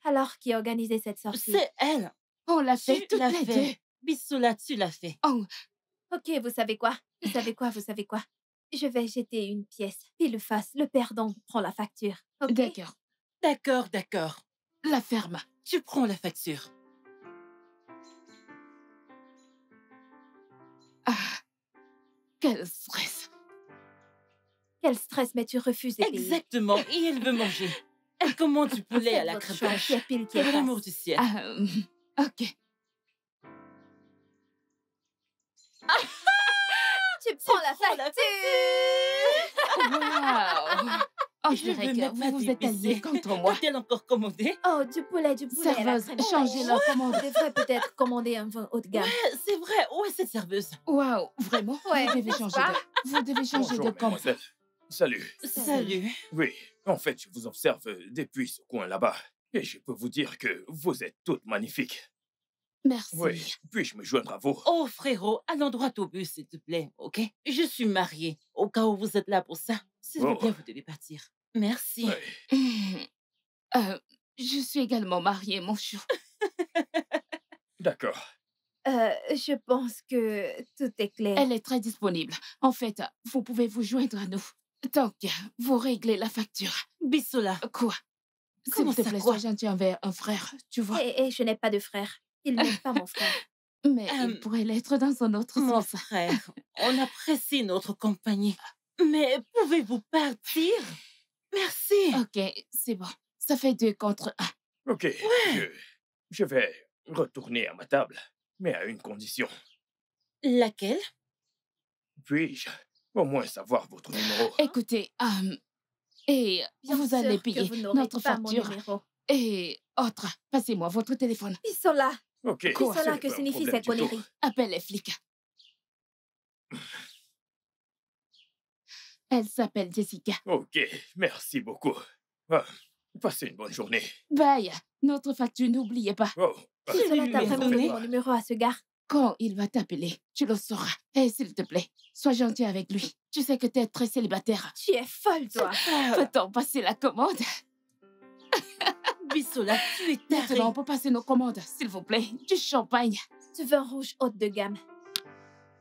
Alors, qui a organisé cette sortie? C'est elle. On l'a fait toutes les 2. Bissoula, tu l'as fait. Oh. Ok, vous savez quoi? Je vais jeter une pièce. Pile face, le perdant prend la facture. Okay? D'accord. La ferme. Tu prends la facture. Quel stress. Quel stress, mais tu refuses de payer. Exactement, et elle veut manger. Elle commande du poulet à la Faites votre crème choix, fraîche. qui est pile, qui est Pour l'amour face. du ciel. Ok. Tu prends la prends la facture. Waouh. On Je dirait veux que même pas vous vous êtes dévisser. alliés contre moi. Qu'a-t-elle encore commandé? Oh, du poulet à la Serveuse, crème changez fraîche. la commande. On devrait peut-être commander un vin haut de gamme. C'est vrai, où est cette serveuse? Waouh, vraiment? Ouais, Vous devez n'est-ce changer pas? vous devez changer Bonjour, de commande. mademoiselle. Salut. Salut. Oui, en fait, je vous observe depuis ce coin là-bas. Et je peux vous dire que vous êtes toutes magnifiques. Merci. Oui, puis-je me joindre à vous? Oh, frérot, allons droit au but, s'il te plaît, ok? Je suis mariée. Au cas où vous êtes là pour ça, s'il vous Oh. plaît, vous devez partir. Merci. Oui, Je suis également mariée, mon chou. d'accord. Je pense que tout est clair. Elle est très disponible. En fait, vous pouvez vous joindre à nous. Donc, vous réglez la facture. Bissola. Quoi? S'il Comment te ça, plaît, quoi? sois gentil envers un frère, tu vois. Et je n'ai pas de frère. Il n'est pas mon frère. Mais il pourrait l'être dans un autre Mon sens. frère, on apprécie notre compagnie. Mais pouvez-vous partir? Merci. Ok, c'est bon. Ça fait 2 contre 1. Ok, je vais retourner à ma table, mais à une condition. Laquelle? Puis-je au moins savoir votre numéro? Écoutez, et Bien vous sûr allez que payer vous n'aurez notre pas mon facture. numéro. Et autre, passez-moi votre téléphone. Bissola. Ok, Quoi? ce Cela n'est que pas un signifie problème cette du tout. connerie? Appelle les flics. Elle s'appelle Jessica. Ok, merci beaucoup. Ah, passez une bonne journée. Bye. Notre facture, n'oubliez pas. Oh, Bissola, lui t'as ai vraiment donné. donné mon numéro à ce gars? Quand il va t'appeler, tu le sauras. Et s'il te plaît, sois gentil avec lui. Tu sais que t'es très célibataire. Tu es folle, toi. Peut-on passer la commande? Bissola, tu es tarée. Maintenant, on peut passer nos commandes, s'il vous plaît. Du champagne. Du vin rouge haute de gamme.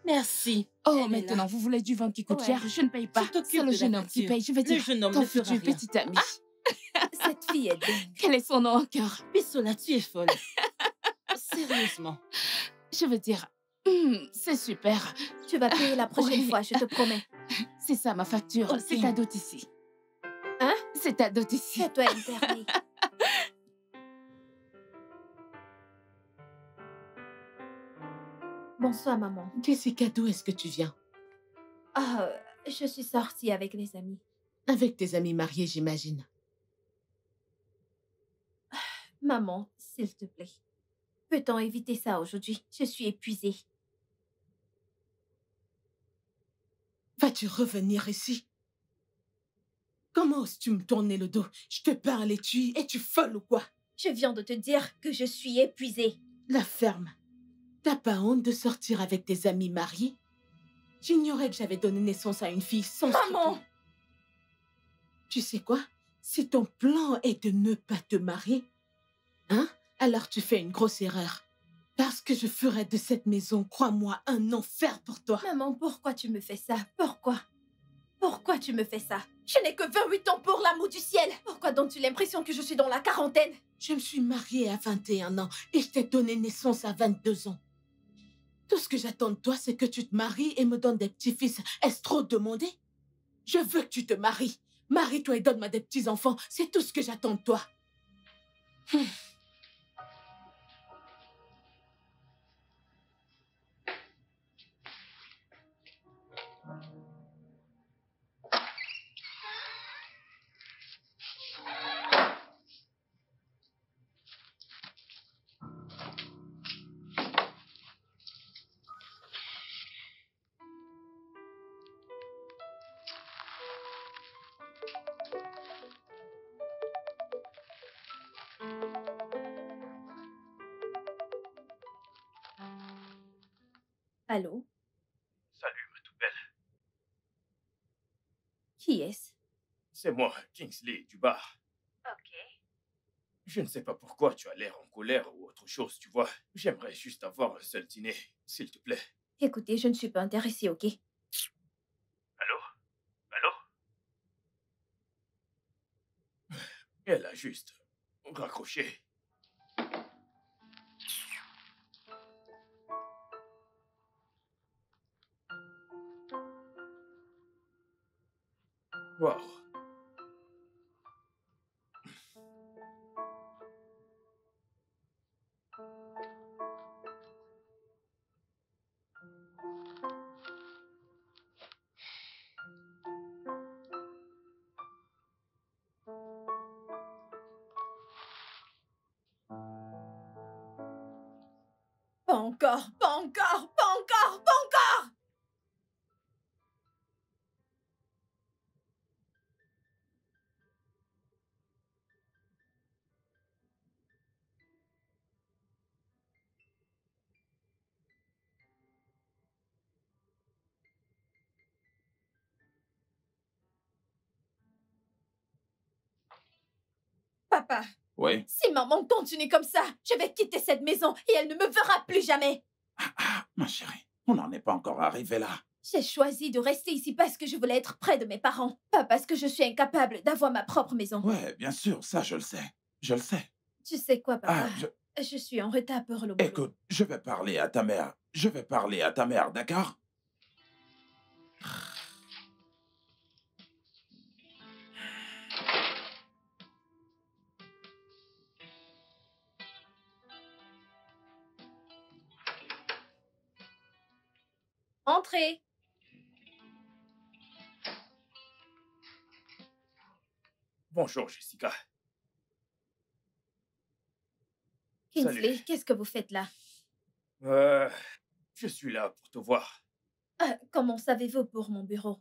Merci. Oh, Elle est maintenant, là. vous voulez du vin qui coûte Ouais. cher? Je ne paye pas. Tu t'occupes C'est le de la jeune homme qui facture. paye. Je vais Le dire, jeune homme ton ne fera futur rien. petit ami. Cette fille est dingue. Quel est son nom encore? Bissola, tu es folle. Sérieusement. Je veux dire, c'est super. Tu vas payer la prochaine Oui. fois, je te promets. C'est ça ma facture. Ok. C'est ta dot ici. Hein? C'est ta dot ici. Fais-toi une permis. Bonsoir, maman. Jessica, d'où est-ce que tu viens? Ah, je suis sortie avec les amis. Avec tes amis mariés, j'imagine. Maman, s'il te plaît. Peut-on éviter ça aujourd'hui? Je suis épuisée. Vas-tu revenir ici? Comment oses-tu me tourner le dos? Je te parle et tu es-tu folle ou quoi? Je viens de te dire que je suis épuisée. La ferme. T'as pas honte de sortir avec tes amis mariés? J'ignorais que j'avais donné naissance à une fille sans Maman! scrupules. Tu sais quoi? Si ton plan est de ne pas te marier, hein? Alors tu fais une grosse erreur. Parce que je ferai de cette maison, crois-moi, un enfer pour toi. Maman, pourquoi tu me fais ça? Pourquoi? Pourquoi tu me fais ça? Je n'ai que 28 ans pour l'amour du ciel. Pourquoi donnes-tu l'impression que je suis dans la quarantaine? Je me suis mariée à 21 ans et je t'ai donné naissance à 22 ans. Tout ce que j'attends de toi, c'est que tu te maries et me donnes des petits-fils. Est-ce trop demandé? Je veux que tu te maries. Marie-toi et donne-moi des petits-enfants. C'est tout ce que j'attends de toi. Allô? Salut, ma toute belle. Qui est-ce? C'est moi, Kingsley, du bar. Ok. Je ne sais pas pourquoi tu as l'air en colère ou autre chose, tu vois. J'aimerais juste avoir un seul dîner, s'il te plaît. Écoutez, je ne suis pas intéressée, ok? Allô? Allô? Elle a juste raccroché. Wow. Pas encore, pas encore, pas encore, pas encore! Papa, Oui? si maman continue comme ça, je vais quitter cette maison et elle ne me verra plus jamais. Ma chérie, on n'en est pas encore arrivé là. J'ai choisi de rester ici parce que je voulais être près de mes parents, pas parce que je suis incapable d'avoir ma propre maison. Ouais, bien sûr, ça je le sais. Je le sais. Tu sais quoi, papa? Ah, Je suis en retard pour le boulot. Écoute, je vais parler à ta mère. Je vais parler à ta mère, d'accord? Entrez. Bonjour, Jessica. Kingsley, Salut. qu'est-ce que vous faites là? Je suis là pour te voir. Comment savez-vous pour mon bureau?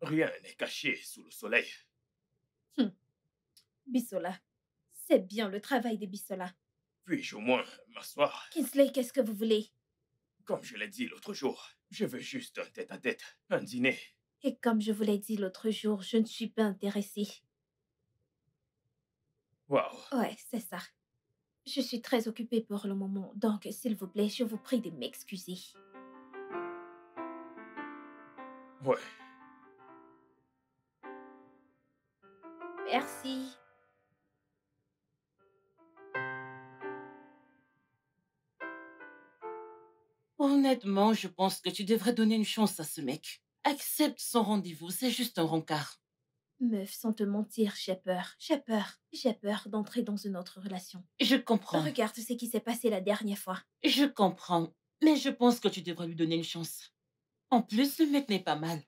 Rien n'est caché sous le soleil. Bissola. C'est bien le travail des Bissola. Puis-je au moins m'asseoir? Kingsley, qu'est-ce que vous voulez? Comme je l'ai dit l'autre jour, je veux juste un tête-à-tête, un dîner. Et comme je vous l'ai dit l'autre jour, je ne suis pas intéressée. Waouh. Ouais, c'est ça. Je suis très occupée pour le moment, donc s'il vous plaît, je vous prie de m'excuser. Ouais. Merci. Honnêtement, je pense que tu devrais donner une chance à ce mec. Accepte son rendez-vous, c'est juste un rencard. Meuf, sans te mentir, j'ai peur. J'ai peur. J'ai peur d'entrer dans une autre relation. Je comprends. Regarde ce qui s'est passé la dernière fois. Je comprends. Mais je pense que tu devrais lui donner une chance. En plus, le mec n'est pas mal.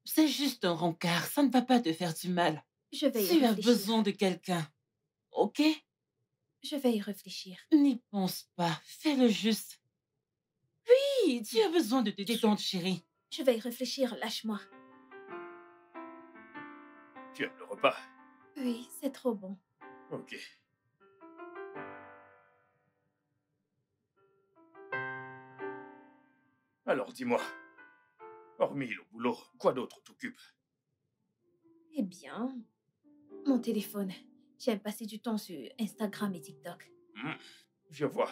C'est juste un rencard, ça ne va pas te faire du mal. Je vais y Tu as réfléchir. besoin de quelqu'un, ok? Je vais y réfléchir. N'y pense pas, fais-le juste. Oui, tu as besoin de te détendre, chérie. Je vais y réfléchir, lâche-moi. Tu aimes le repas? Oui, c'est trop bon. Ok. Alors dis-moi, hormis le boulot, quoi d'autre t'occupe? Eh bien, mon téléphone. J'aime passer du temps sur Instagram et TikTok. Je vois.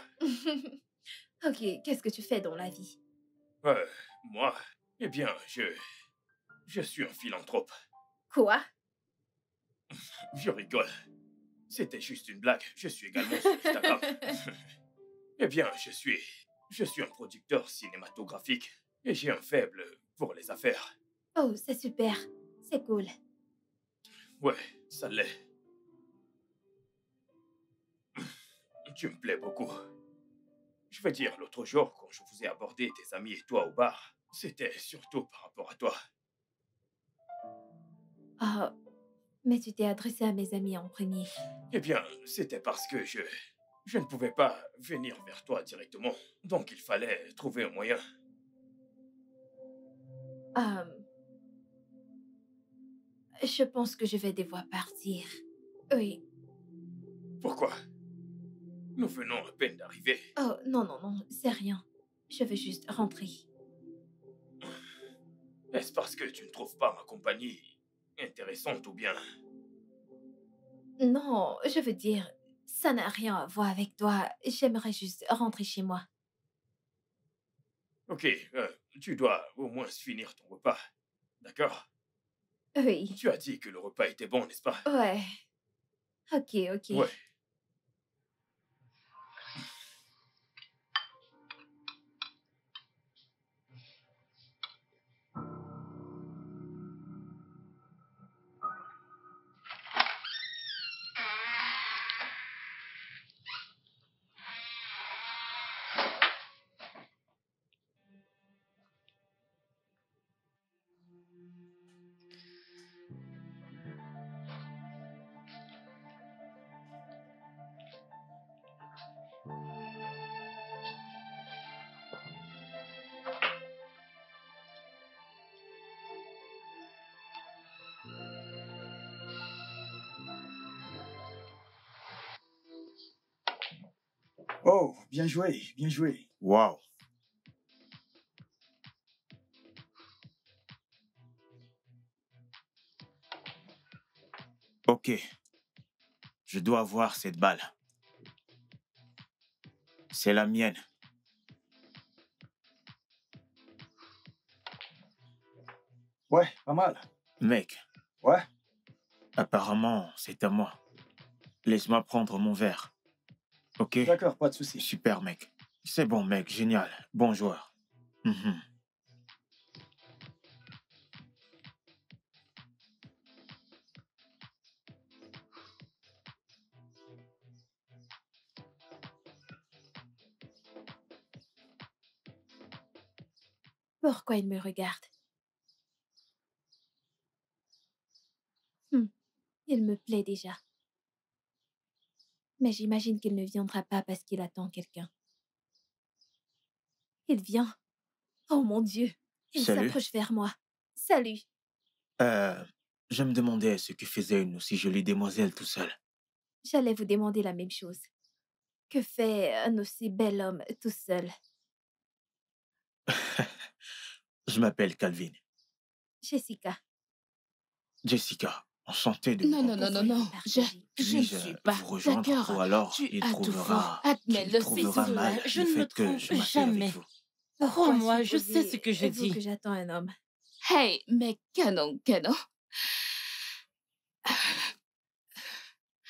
Ok, qu'est-ce que tu fais dans la vie? Moi, eh bien, je suis un philanthrope. Quoi? Je rigole. C'était juste une blague. Je suis également sur Instagram. Eh bien, je suis un producteur cinématographique et j'ai un faible pour les affaires. Oh, c'est super. C'est cool. Ouais, ça l'est. Tu me plais beaucoup. Je veux dire, l'autre jour, quand je vous ai abordé, tes amis et toi au bar, c'était surtout par rapport à toi. Ah, mais tu t'es adressé à mes amis en premier. Eh bien, c'était parce que je ne pouvais pas venir vers toi directement. Donc il fallait trouver un moyen. Je pense que je vais devoir partir. Oui. Pourquoi? Nous venons à peine d'arriver. Oh, non, non, non, c'est rien. Je veux juste rentrer. Est-ce parce que tu ne trouves pas ma compagnie intéressante ou bien... Non, je veux dire, ça n'a rien à voir avec toi. J'aimerais juste rentrer chez moi. Ok, tu dois au moins finir ton repas. D'accord? Oui. Tu as dit que le repas était bon, n'est-ce pas? Ouais. Ok, ok. Ouais. Oh, bien joué, bien joué. Waouh. Ok. Je dois avoir cette balle. C'est la mienne. Ouais, pas mal. Mec, Ouais, apparemment, c'est à moi. Laisse-moi prendre mon verre. Ok? d'accord, pas de souci. Super, mec. C'est bon, mec. Génial. Bon joueur. Mhm. Pourquoi il me regarde? Il me plaît déjà. Mais j'imagine qu'il ne viendra pas parce qu'il attend quelqu'un. Il vient. Oh mon Dieu. Il Salut. s'approche vers moi. Salut. Je me demandais ce que faisait une aussi jolie demoiselle tout seul. J'allais vous demander la même chose. Que fait un aussi bel homme tout seul? Je m'appelle Calvin. Jessica. Jessica, enchanté de vous Non, non, non, non, rencontrer. non. Je Puis-je ne suis pas vous rejoindre d'accord. ou alors Tu il as tout trouvera, faux. Admets-le, trouvera c'est mal vrai. Je le ne me fait que trompe je m'appelle jamais. avec vous. Crois-moi, je sais ce que je Vous que dis. j'attends un homme. Hey, mais canon.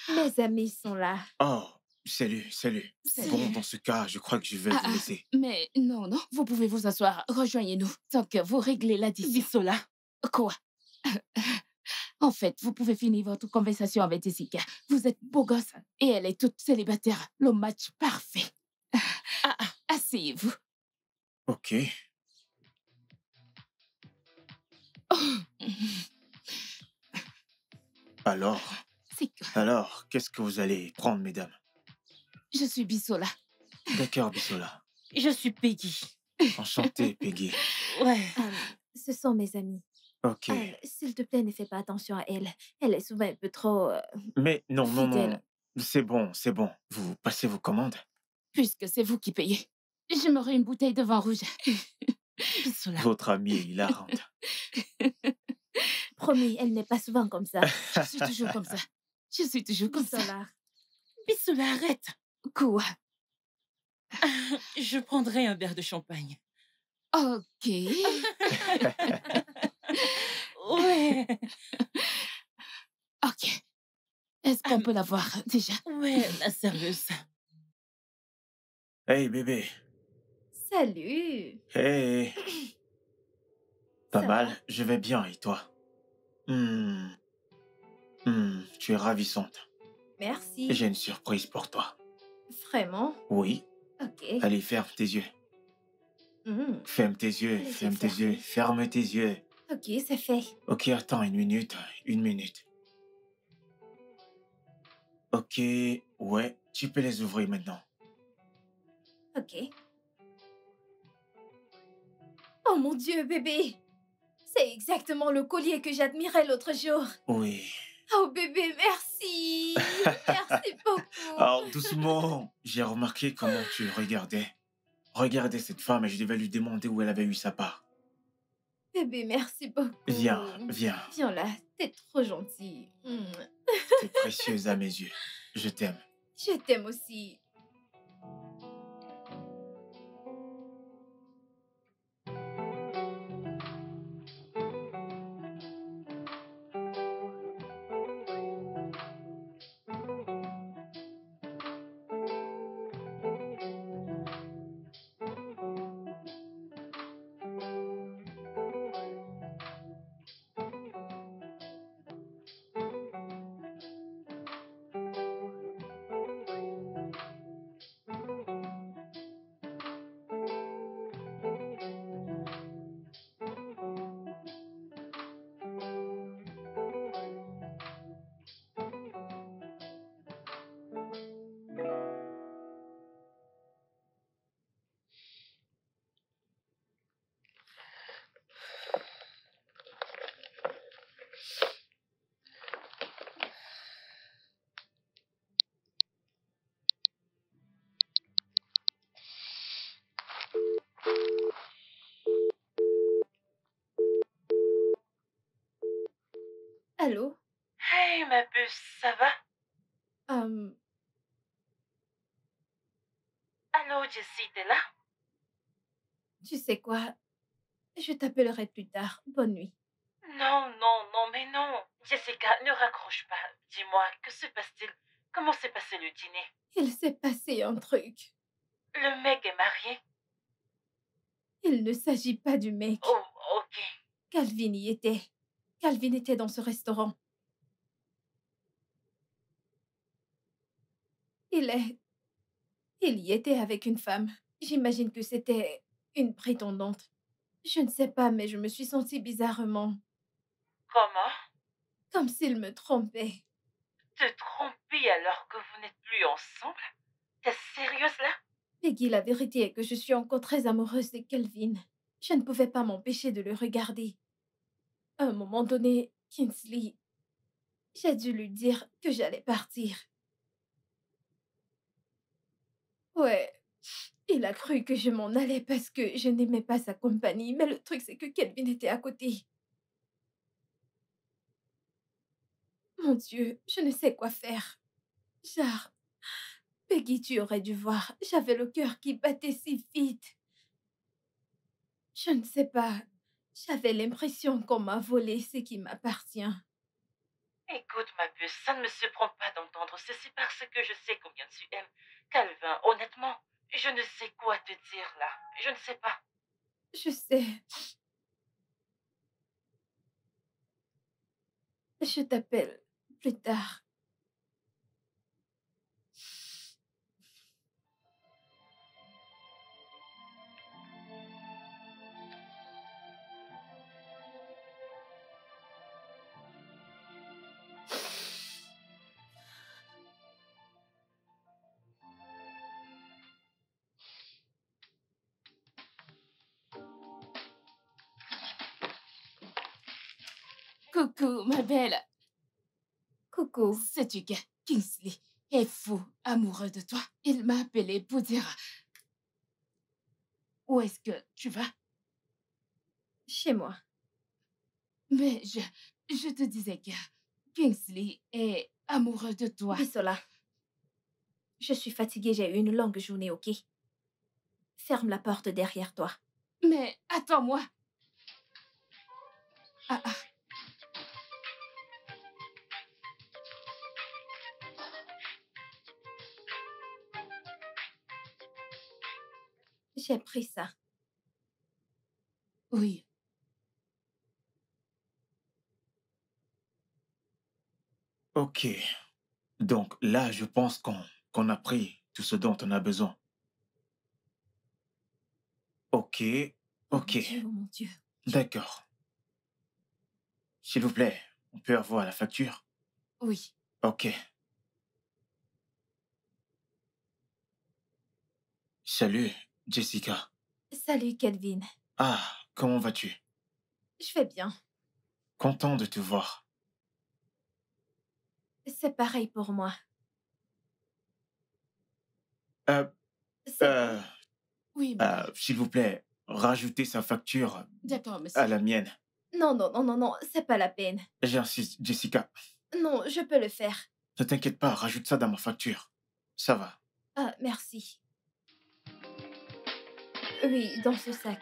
Mes amis sont là. Oh, salut. Salut. Bon, dans ce cas, je crois que je vais Ah, vous ah, laisser. mais non, vous pouvez vous asseoir. Rejoignez-nous. Tant que vous réglez l'addition. Bissola, Quoi? En fait, vous pouvez finir votre conversation avec Jessica. Vous êtes beau gosse et elle est toute célibataire. Le match parfait. Asseyez-vous. Ok. Alors, C'est quoi? qu'est-ce que vous allez prendre, mesdames? Je suis Bissola. D'accord, Bissola. je suis Peggy. Enchanté, Peggy. Ouais. Ce sont mes amis. Ok. S'il te plaît, ne fais pas attention à elle. Elle est souvent un peu trop... Mais non. fidèle. C'est bon. Vous passez vos commandes? Puisque c'est vous qui payez. J'aimerais une bouteille de vin rouge. Bissola. Votre amie est hilarante. Promis, elle n'est pas souvent comme ça. Je suis toujours comme ça. Je suis toujours comme ça. Bissola. Bissola, arrête. Quoi? Je prendrai un verre de champagne. Ok. Ouais. Ok. Est-ce qu'on peut la voir déjà? Ouais, la serveuse. Hey, bébé. Salut. Hey. Pas Ça mal, va? je vais bien, et toi? Tu es ravissante. Merci. J'ai une surprise pour toi. Vraiment? Oui, Ok. allez, ferme tes yeux. Ferme tes yeux, Les yeux ferme tes yeux, fermés. ferme tes yeux. Ok, c'est fait. Ok, attends une minute. Ok, ouais, tu peux les ouvrir maintenant. Ok. Oh mon Dieu, bébé. C'est exactement le collier que j'admirais l'autre jour. Oui. Oh bébé, merci. Merci beaucoup. Alors, doucement, j'ai remarqué comment tu regardais. Regardez cette femme et je devais lui demander où elle avait eu sa part. Bébé, merci beaucoup. Viens. Viens là, t'es trop gentil. T'es précieuse à mes yeux. Je t'aime. Je t'aime aussi. Allô? Hey, ma puce, ça va? Allô, Jessie, t'es là? Tu sais quoi? Je t'appellerai plus tard. Bonne nuit. Non, non, non, mais non. Jessica, ne raccroche pas. Dis-moi, que se passe-t-il? Comment s'est passé le dîner? Il s'est passé un truc. Le mec est marié? Il ne s'agit pas du mec. Oh, ok. Calvin y était. Calvin était dans ce restaurant. Il y était avec une femme. J'imagine que c'était une prétendante. Je ne sais pas, mais je me suis sentie bizarrement. Comment? Comme s'il me trompait. Te tromper alors que vous n'êtes plus ensemble? T'es sérieuse là? Peggy, la vérité est que je suis encore très amoureuse de Calvin. Je ne pouvais pas m'empêcher de le regarder. À un moment donné, Kingsley, j'ai dû lui dire que j'allais partir. Ouais, il a cru que je m'en allais parce que je n'aimais pas sa compagnie, mais le truc c'est que Calvin était à côté. Mon Dieu, je ne sais quoi faire. Genre, Peggy, tu aurais dû voir, j'avais le cœur qui battait si vite. Je ne sais pas, j'avais l'impression qu'on m'a volé ce qui m'appartient. Écoute, ma puce, ça ne me surprend pas d'entendre ceci parce que je sais combien tu aimes Calvin. Honnêtement, je ne sais quoi te dire là. Je ne sais pas. Je sais. Je t'appelle plus tard. Coucou, ma belle. Coucou. Sais-tu que Kingsley est fou, amoureux de toi? Il m'a appelé pour dire... Où est-ce que tu vas? Chez moi. Mais je te disais que Kingsley est amoureux de toi. Bisola, je suis fatiguée, j'ai eu une longue journée, ok? Ferme la porte derrière toi. Mais attends-moi. Ah, ah. J'ai pris ça. Oui. Ok. Donc là, je pense qu'on a pris tout ce dont on a besoin. Ok. Ok. Oh mon Dieu. D'accord. S'il vous plaît, on peut avoir la facture? Oui. Ok. Salut, Jessica. Salut, Kelvin. Ah, comment vas-tu? Je vais bien. Content de te voir. C'est pareil pour moi. Oui, S'il vous plaît, rajoutez sa facture d'accord, monsieur. à la mienne. Non, non, non, non, non, c'est pas la peine. J'insiste, Jessica. Non, je peux le faire. Ne t'inquiète pas, rajoute ça dans ma facture. Ça va. Ah, merci. Oui, dans ce sac.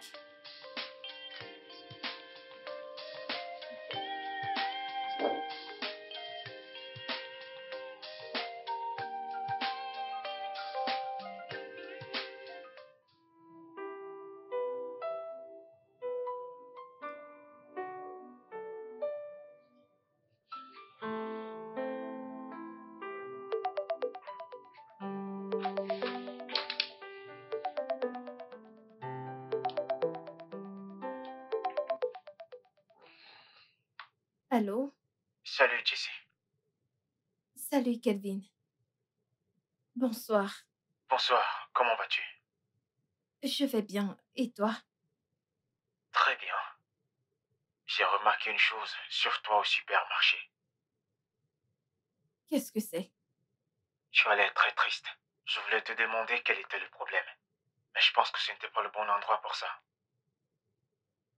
Allô? Salut, Jessie. Salut, Kelvin. Bonsoir. Bonsoir, comment vas-tu? Je vais bien. Et toi? Très bien. J'ai remarqué une chose sur toi au supermarché. Qu'est-ce que c'est? Tu as l'air très triste. Je voulais te demander quel était le problème. Mais je pense que ce n'était pas le bon endroit pour ça.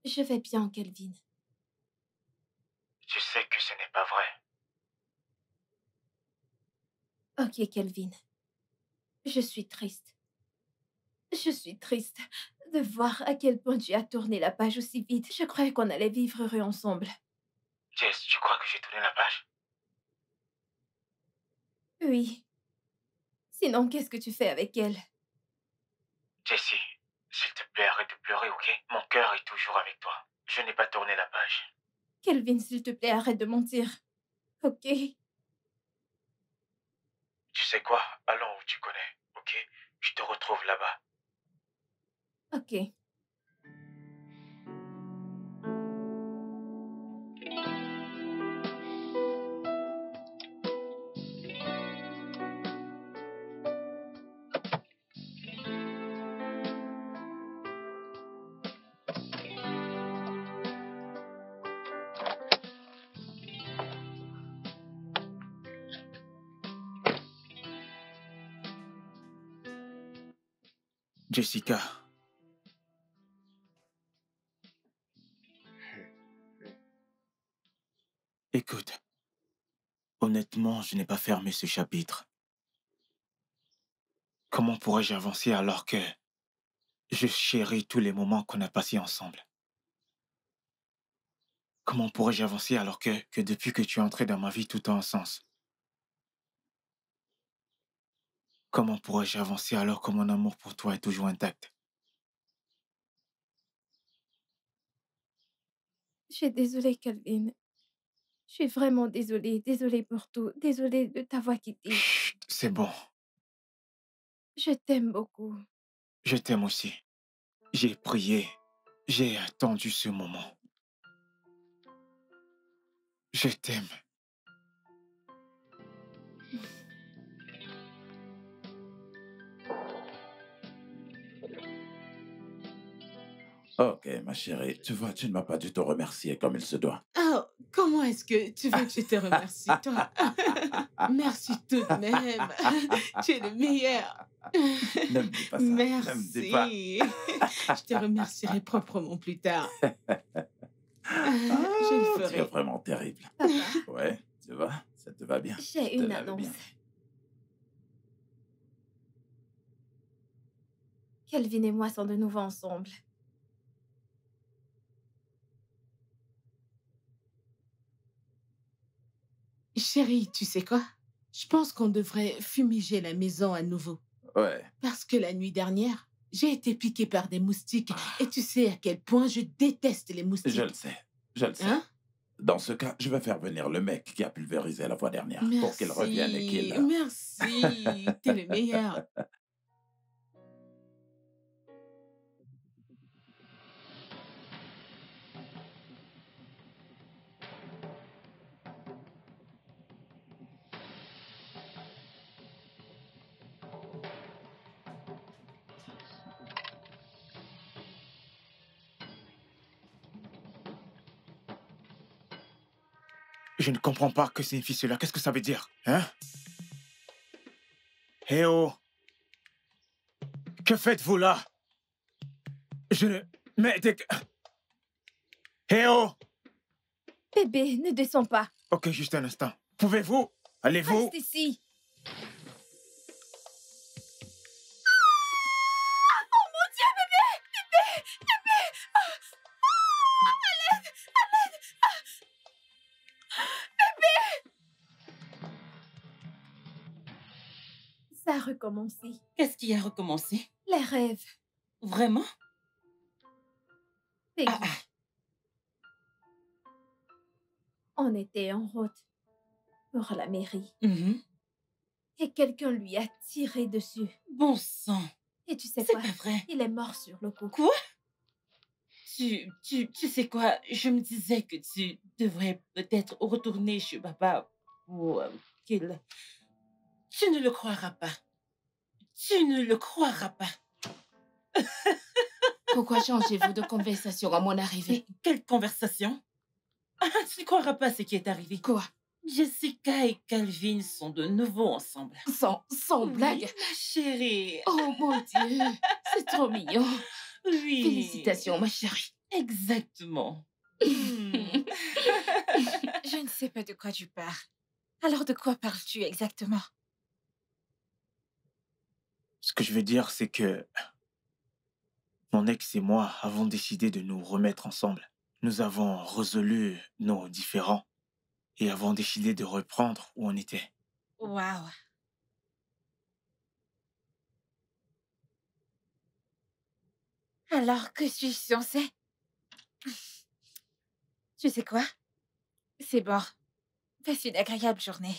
Je vais bien, Kelvin. Tu sais que ce n'est pas vrai. Ok, Kelvin. Je suis triste. Je suis triste de voir à quel point tu as tourné la page aussi vite. Je croyais qu'on allait vivre heureux ensemble. Jess, tu crois que j'ai tourné la page? Oui. Sinon, qu'est-ce que tu fais avec elle? Jessie, s'il te plaît, arrête de pleurer, ok? Mon cœur est toujours avec toi. Je n'ai pas tourné la page. Kelvin, s'il te plaît, arrête de mentir. Ok? Tu sais quoi? Allons où tu connais, ok? Je te retrouve là-bas. Ok. Jessica. Écoute, honnêtement, je n'ai pas fermé ce chapitre. Comment pourrais-je avancer alors que je chéris tous les moments qu'on a passés ensemble? Comment pourrais-je avancer alors que depuis que tu es entré dans ma vie, tout a un sens? Comment pourrais-je avancer alors que mon amour pour toi est toujours intact? Je suis désolée, Kelvin. Je suis vraiment désolée. Désolée pour tout. Désolée de t'avoir quitté. Chut, c'est bon. Je t'aime beaucoup. Je t'aime aussi. J'ai prié. J'ai attendu ce moment. Je t'aime. Ok, ma chérie, tu vois, tu ne m'as pas du tout remercié comme il se doit. Oh, comment est-ce que tu veux que je te remercie, toi? Merci tout de même. Tu es le meilleur. Ne me dis pas ça. Ne me dis pas. Merci. Je te remercierai proprement plus tard. Je le Tu es ferai. vraiment terrible. Papa, Ouais, tu vois, ça te va bien. j'ai Je te une l'aime annonce. bien. Kelvin et moi sont de nouveau ensemble. Chérie, tu sais quoi? Je pense qu'on devrait fumiger la maison à nouveau. Ouais. Parce que la nuit dernière, j'ai été piquée par des moustiques. Et tu sais à quel point je déteste les moustiques. Je le sais. Je le sais. Hein? Dans ce cas, je vais faire venir le mec qui a pulvérisé la fois dernière pour qu'il revienne et qu'il... Merci. T'es le meilleur. Je ne comprends pas que signifie cela. Qu'est-ce que ça veut dire? Hein? Eh oh! Que faites-vous là? Je ne... Mais... Eh oh! Bébé, ne descends pas. Ok, juste un instant. Pouvez-vous? Allez-vous? Reste ici. Oh mon Dieu, bébé! Bébé! Bébé! À l'aide! À l'aide! Bébé! Ça a recommencé. Qu'est-ce qui a recommencé? Les rêves. Vraiment? Peggy. Ah, ah. On était en route pour la mairie Mhm. et quelqu'un lui a tiré dessus. Bon sang. Et tu sais C'est quoi? pas vrai. Il est mort sur le coup. Quoi? Tu sais quoi? Je me disais que tu devrais peut-être retourner chez papa pour qu'il... Tu ne le croiras pas. Tu ne le croiras pas. Pourquoi changez-vous de conversation à mon arrivée? Mais quelle conversation? Ah, tu ne croiras pas ce qui est arrivé. Quoi? Jessica et Calvin sont de nouveau ensemble. Sans blague? Oui, ma chérie. Oh mon Dieu, c'est trop mignon. Oui. Félicitations, ma chérie. Exactement. Hmm. Je ne sais pas de quoi tu parles. Alors de quoi parles-tu exactement? Ce que je veux dire, c'est que mon ex et moi avons décidé de nous remettre ensemble. Nous avons résolu nos différends et avons décidé de reprendre où on était. Waouh. Alors que suis-je censée? Tu sais quoi? C'est bon. Passe une agréable journée.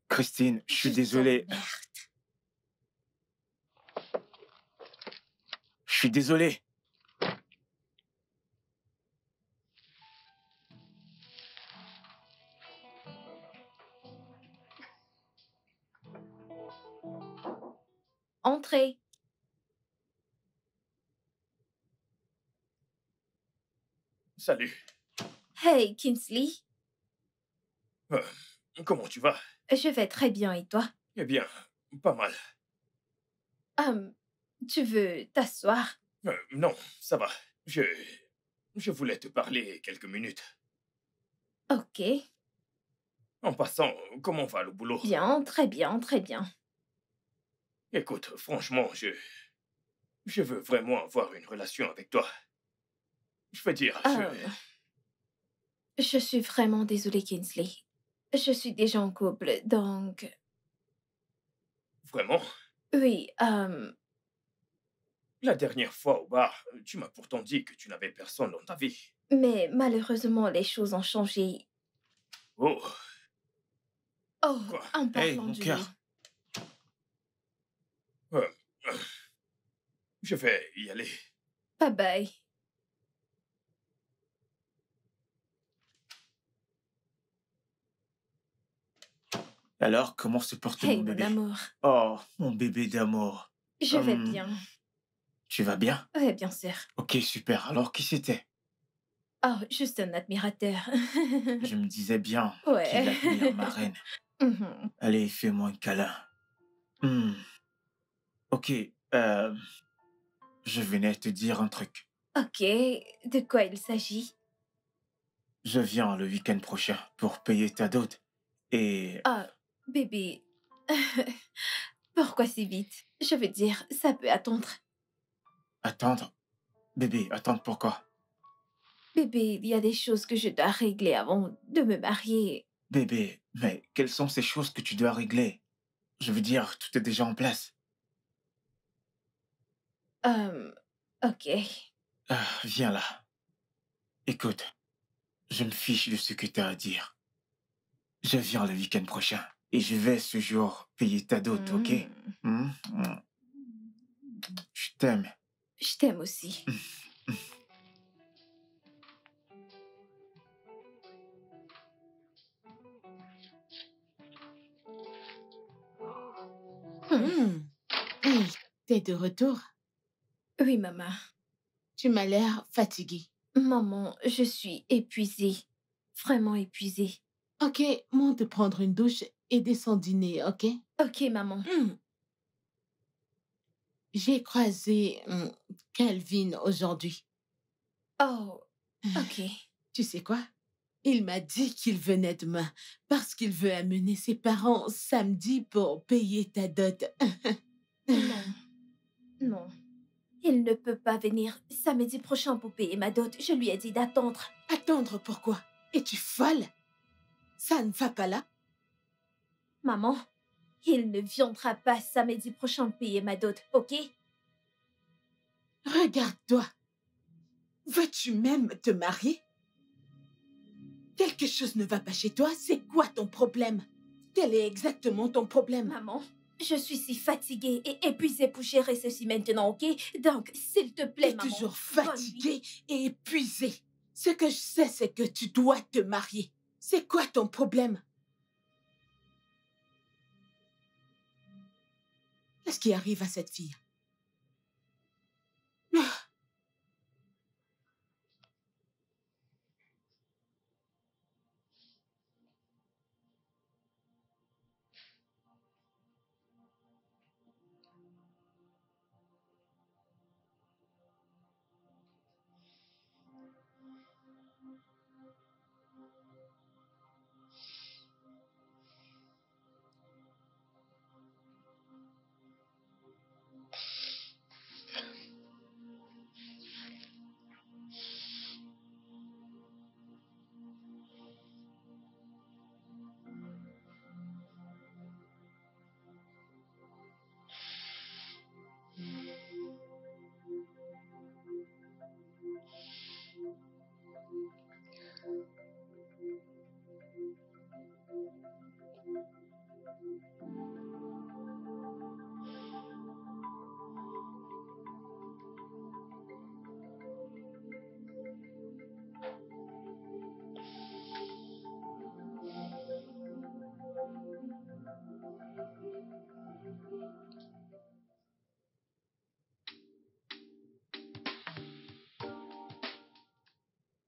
Christine, je suis Je désolé. t'emmerde. Je suis désolé. Entrez. Salut. Hey, Kingsley. Comment tu vas? Je vais très bien et toi? Eh bien, pas mal. Tu veux t'asseoir? Non, ça va. Je voulais te parler quelques minutes. Ok. En passant, comment va le boulot? Bien, très bien, très bien. Écoute, franchement, je veux vraiment avoir une relation avec toi. Je veux dire, Je suis vraiment désolée, Kingsley. Je suis déjà en couple, donc... Vraiment? Oui, La dernière fois au bar, tu m'as pourtant dit que tu n'avais personne dans ta vie. mais malheureusement, les choses ont changé. Oh, Oh, quoi? en Hey, parlant mon du cœur. loup. Je vais y aller. Bye bye. Alors, comment se porte Hey, mon mon bébé? amour. Oh, mon bébé d'amour. Je vais bien. Tu vas bien? Oui, bien sûr. Ok, super. Alors, qui c'était? Oh, juste un admirateur. Je me disais bien Ouais. qu'il admire ma reine. Mhm. Allez, fais-moi un câlin. Ok, je venais te dire un truc. Ok, de quoi il s'agit? Je viens le week-end prochain pour payer ta dot. Et Ah, bébé. Pourquoi si vite? Je veux dire, ça peut attendre. attendre. Bébé, attendre pourquoi? Bébé, il y a des choses que je dois régler avant de me marier. Bébé, mais quelles sont ces choses que tu dois régler? Je veux dire, tout est déjà en place. Ok. Viens là. Écoute, je me fiche de ce que tu as à dire. Je viens le week-end prochain et je vais ce jour payer ta dot, ok? Hmm. Je t'aime. Je t'aime aussi. Hey, t'es de retour? Oui, maman. Tu m'as l'air fatiguée. Maman, je suis épuisée. Vraiment épuisée. Ok, monte prendre une douche et descends dîner, ok? Ok, maman. J'ai croisé Calvin aujourd'hui. Oh, ok. Tu sais quoi? Il m'a dit qu'il venait demain parce qu'il veut amener ses parents samedi pour payer ta dot. Non. Non. Il ne peut pas venir samedi prochain pour payer ma dot. Je lui ai dit d'attendre. Attendre pourquoi? Es-tu folle? Ça ne va pas là? Maman, il ne viendra pas samedi prochain payer ma dot, ok? Regarde-toi. Veux-tu même te marier? Quelque chose ne va pas chez toi, c'est quoi ton problème? Quel est exactement ton problème? Maman, je suis si fatiguée et épuisée pour gérer ceci maintenant, ok? Donc, s'il te plaît, T'es maman. toujours fatiguée et épuisée. Ce que je sais, c'est que tu dois te marier. C'est quoi ton problème? Qu'est-ce qui arrive à cette fille?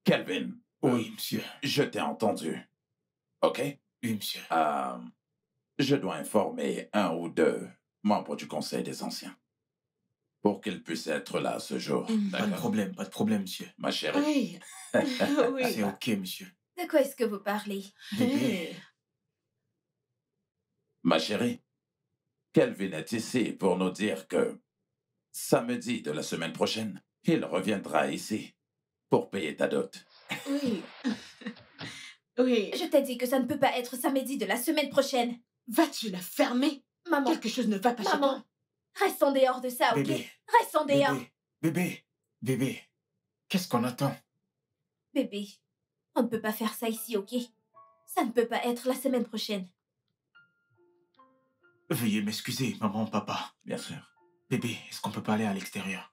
Kelvin. Oui, monsieur. Je t'ai entendu. OK? Oui, monsieur. Je dois informer un ou deux membres du Conseil des Anciens pour qu'ils puissent être là ce jour. Pas de problème, monsieur. Ma chérie. Oui. Oui. C'est OK, monsieur. De quoi est-ce que vous parlez? Bébé. Ma chérie, Kelvin est ici pour nous dire que samedi de la semaine prochaine, il reviendra ici pour payer ta dot. Oui. Oui. Je t'ai dit que ça ne peut pas être samedi de la semaine prochaine. Vas-tu la fermer? Maman. Quelque chose ne va pas chez toi. Maman, restons dehors de ça, ok? Bébé. Restons dehors. Bébé. Qu'est-ce qu'on attend? Bébé, on ne peut pas faire ça ici, ok? Ça ne peut pas être la semaine prochaine. Veuillez m'excuser, maman, papa. Bien sûr. Bébé, est-ce qu'on peut pas aller à l'extérieur?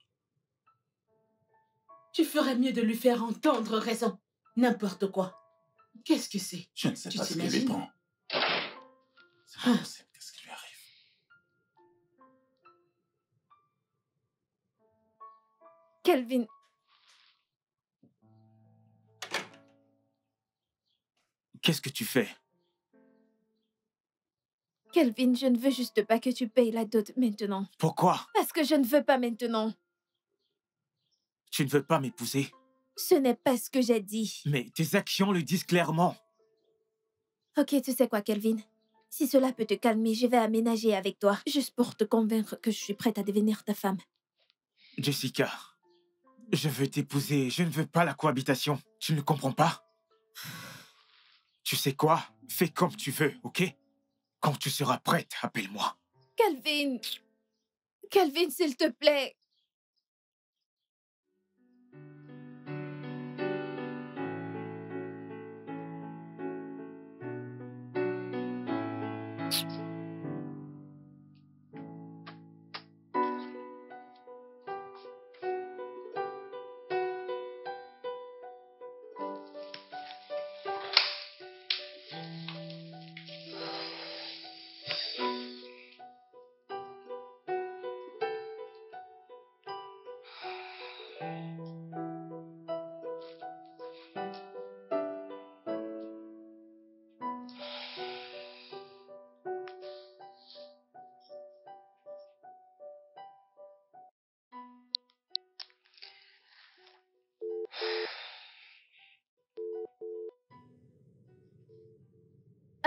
Tu ferais mieux de lui faire entendre raison. N'importe quoi. Qu'est-ce que c'est? Je ne sais Tu pas ce qui lui t'imagines? prend. C'est pas possible. Qu'est-ce qui lui arrive? Kelvin, Qu'est-ce que tu fais? Kelvin, je ne veux juste pas que tu payes la dot maintenant. Pourquoi? Parce que je ne veux pas maintenant. Tu ne veux pas m'épouser? Ce n'est pas ce que j'ai dit. Mais tes actions le disent clairement. Ok, tu sais quoi, Kelvin? Si cela peut te calmer, je vais aménager avec toi, juste pour te convaincre que je suis prête à devenir ta femme. Jessica, je veux t'épouser, je ne veux pas la cohabitation. Tu ne comprends pas? Tu sais quoi? Fais comme tu veux, ok? Quand tu seras prête, appelle-moi. Kelvin! Kelvin, s'il te plaît!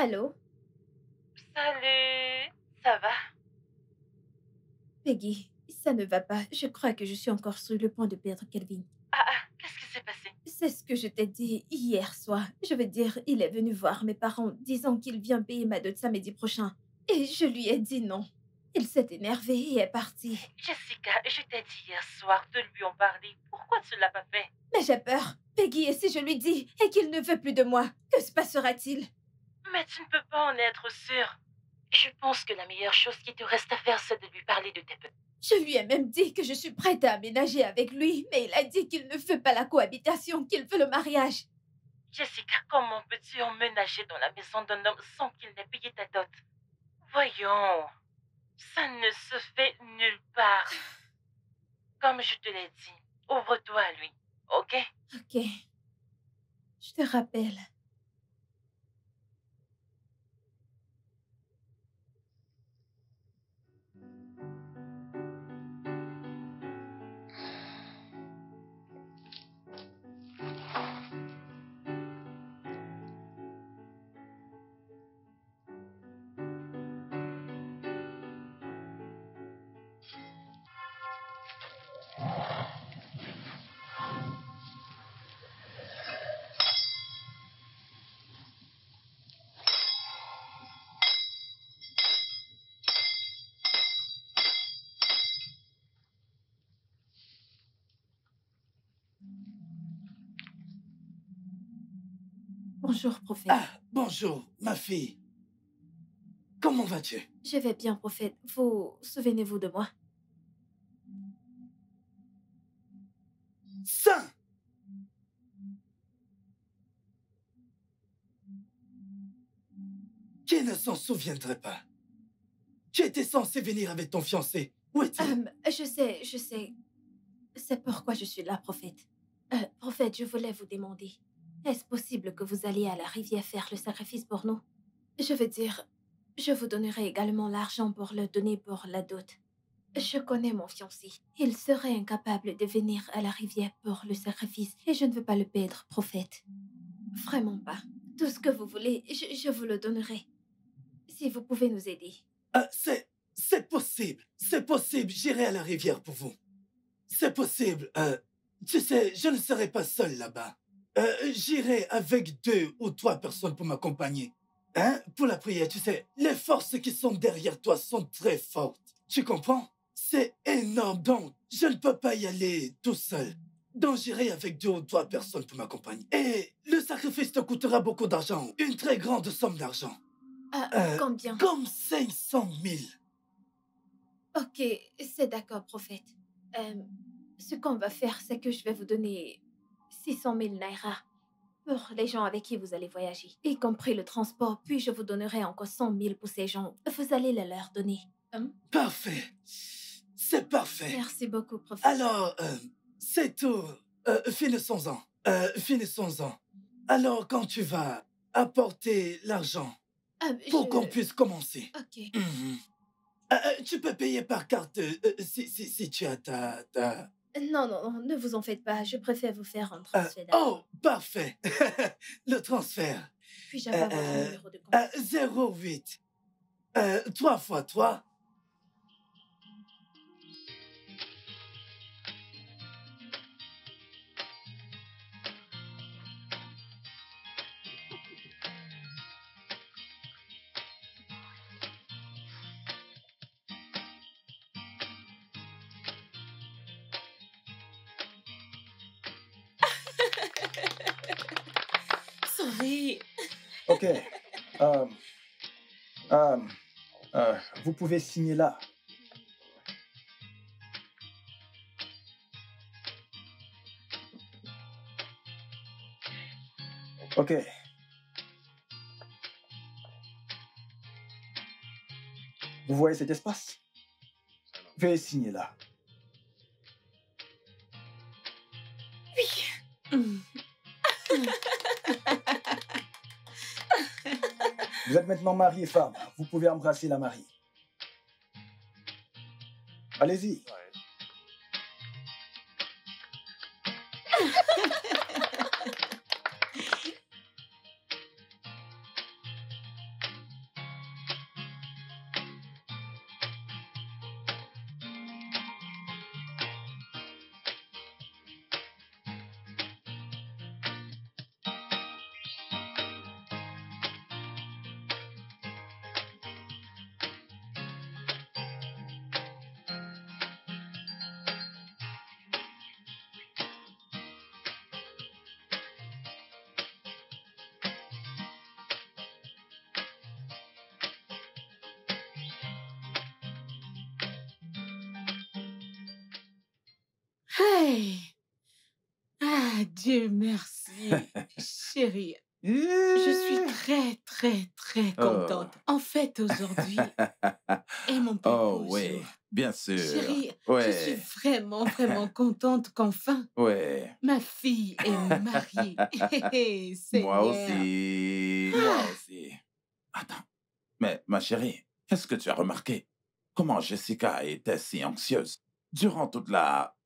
Allô? Salut, ça va? Peggy, ça ne va pas. Je crois que je suis encore sur le point de perdre Kelvin. Qu'est-ce qui s'est passé? C'est ce que je t'ai dit hier soir. Je veux dire, il est venu voir mes parents disant qu'il vient payer ma dot samedi prochain. Et je lui ai dit non. Il s'est énervé et est parti. Jessica, je t'ai dit hier soir de lui en parler. Pourquoi tu ne l'as pas fait? Mais j'ai peur. Peggy, et si je lui dis et qu'il ne veut plus de moi, que se passera-t-il? Mais tu ne peux pas en être sûre. Je pense que la meilleure chose qui te reste à faire, c'est de lui parler de tes petits. Je lui ai même dit que je suis prête à aménager avec lui, mais il a dit qu'il ne veut pas la cohabitation, qu'il veut le mariage. Jessica, comment peux-tu emménager dans la maison d'un homme sans qu'il n'ait payé ta dot? Voyons, ça ne se fait nulle part. Comme je te l'ai dit, ouvre-toi à lui, ok? Ok. Je te rappelle. Bonjour, prophète. Bonjour, ma fille. Comment vas-tu? Je vais bien, prophète. Vous souvenez-vous de moi? Saint! Qui ne s'en souviendrait pas? Tu étais censé venir avec ton fiancé. Où est-il? Je sais. C'est pourquoi je suis là, prophète. Prophète, je voulais vous demander, est-ce possible que vous alliez à la rivière faire le sacrifice pour nous? Je veux dire, je vous donnerai également l'argent pour le donner pour la dot. Je connais mon fiancé. Il serait incapable de venir à la rivière pour le sacrifice et je ne veux pas le perdre, prophète. Vraiment pas. Tout ce que vous voulez, je vous le donnerai. Si vous pouvez nous aider. C'est possible. C'est possible. J'irai à la rivière pour vous. C'est possible. Tu sais, je ne serai pas seul là-bas. J'irai avec 2 ou 3 personnes pour m'accompagner. Hein? Pour la prière, tu sais, les forces qui sont derrière toi sont très fortes. Tu comprends? C'est énorme, donc je ne peux pas y aller tout seul. Donc j'irai avec 2 ou 3 personnes pour m'accompagner. Et le sacrifice te coûtera beaucoup d'argent. Une très grande somme d'argent. Combien? Comme 500 000. Ok, c'est d'accord, prophète. Ce qu'on va faire, c'est que je vais vous donner 600 000 naira pour les gens avec qui vous allez voyager, y compris le transport, puis je vous donnerai encore 100 000 pour ces gens. Vous allez les leur donner. Parfait. C'est parfait. Merci beaucoup, prophète. Alors, c'est tout. Finissons-en. Finissons-en. Alors, quand tu vas apporter l'argent pour qu'on puisse commencer. Ok. Tu peux payer par carte si tu as ta... Non, ne vous en faites pas. Je préfère vous faire un transfert. Oh, parfait. Le transfert. Puis-je avoir votre numéro de compte? 08 3 x 3. Sauvé. Ok. Vous pouvez signer là. Ok. Vous voyez cet espace? Veuillez signer là. Vous êtes maintenant mari et femme. Vous pouvez embrasser la mariée. Allez-y. Hey! Ah, Dieu merci, chérie. Je suis très, très, très contente. En fait, aujourd'hui est mon plus Oh, beau oui, jour. bien sûr. Chérie, Ouais. je suis vraiment, vraiment contente qu'enfin Ouais. ma fille est mariée. Hé, hé, Moi Seigneur. aussi. Moi aussi. Attends. Mais, ma chérie, est-ce que tu as remarqué comment Jessica était si anxieuse durant toute la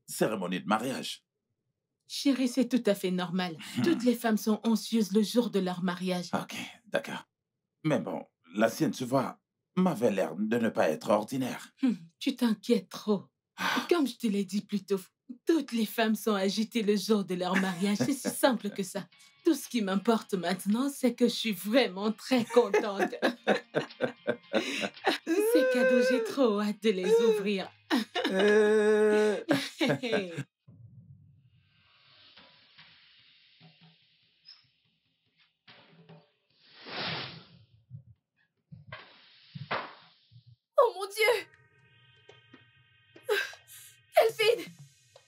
cérémonie de mariage? Chérie, c'est tout à fait normal. Toutes les femmes sont anxieuses le jour de leur mariage. Ok, d'accord. Mais bon, la sienne, tu vois, m'avait l'air de ne pas être ordinaire. Tu t'inquiètes trop. Comme je te l'ai dit plus tôt, toutes les femmes sont agitées le jour de leur mariage. C'est si simple que ça. Tout ce qui m'importe maintenant, c'est que je suis vraiment très contente. Ces cadeaux, j'ai trop hâte de les ouvrir. Oh mon Dieu! Kelvin!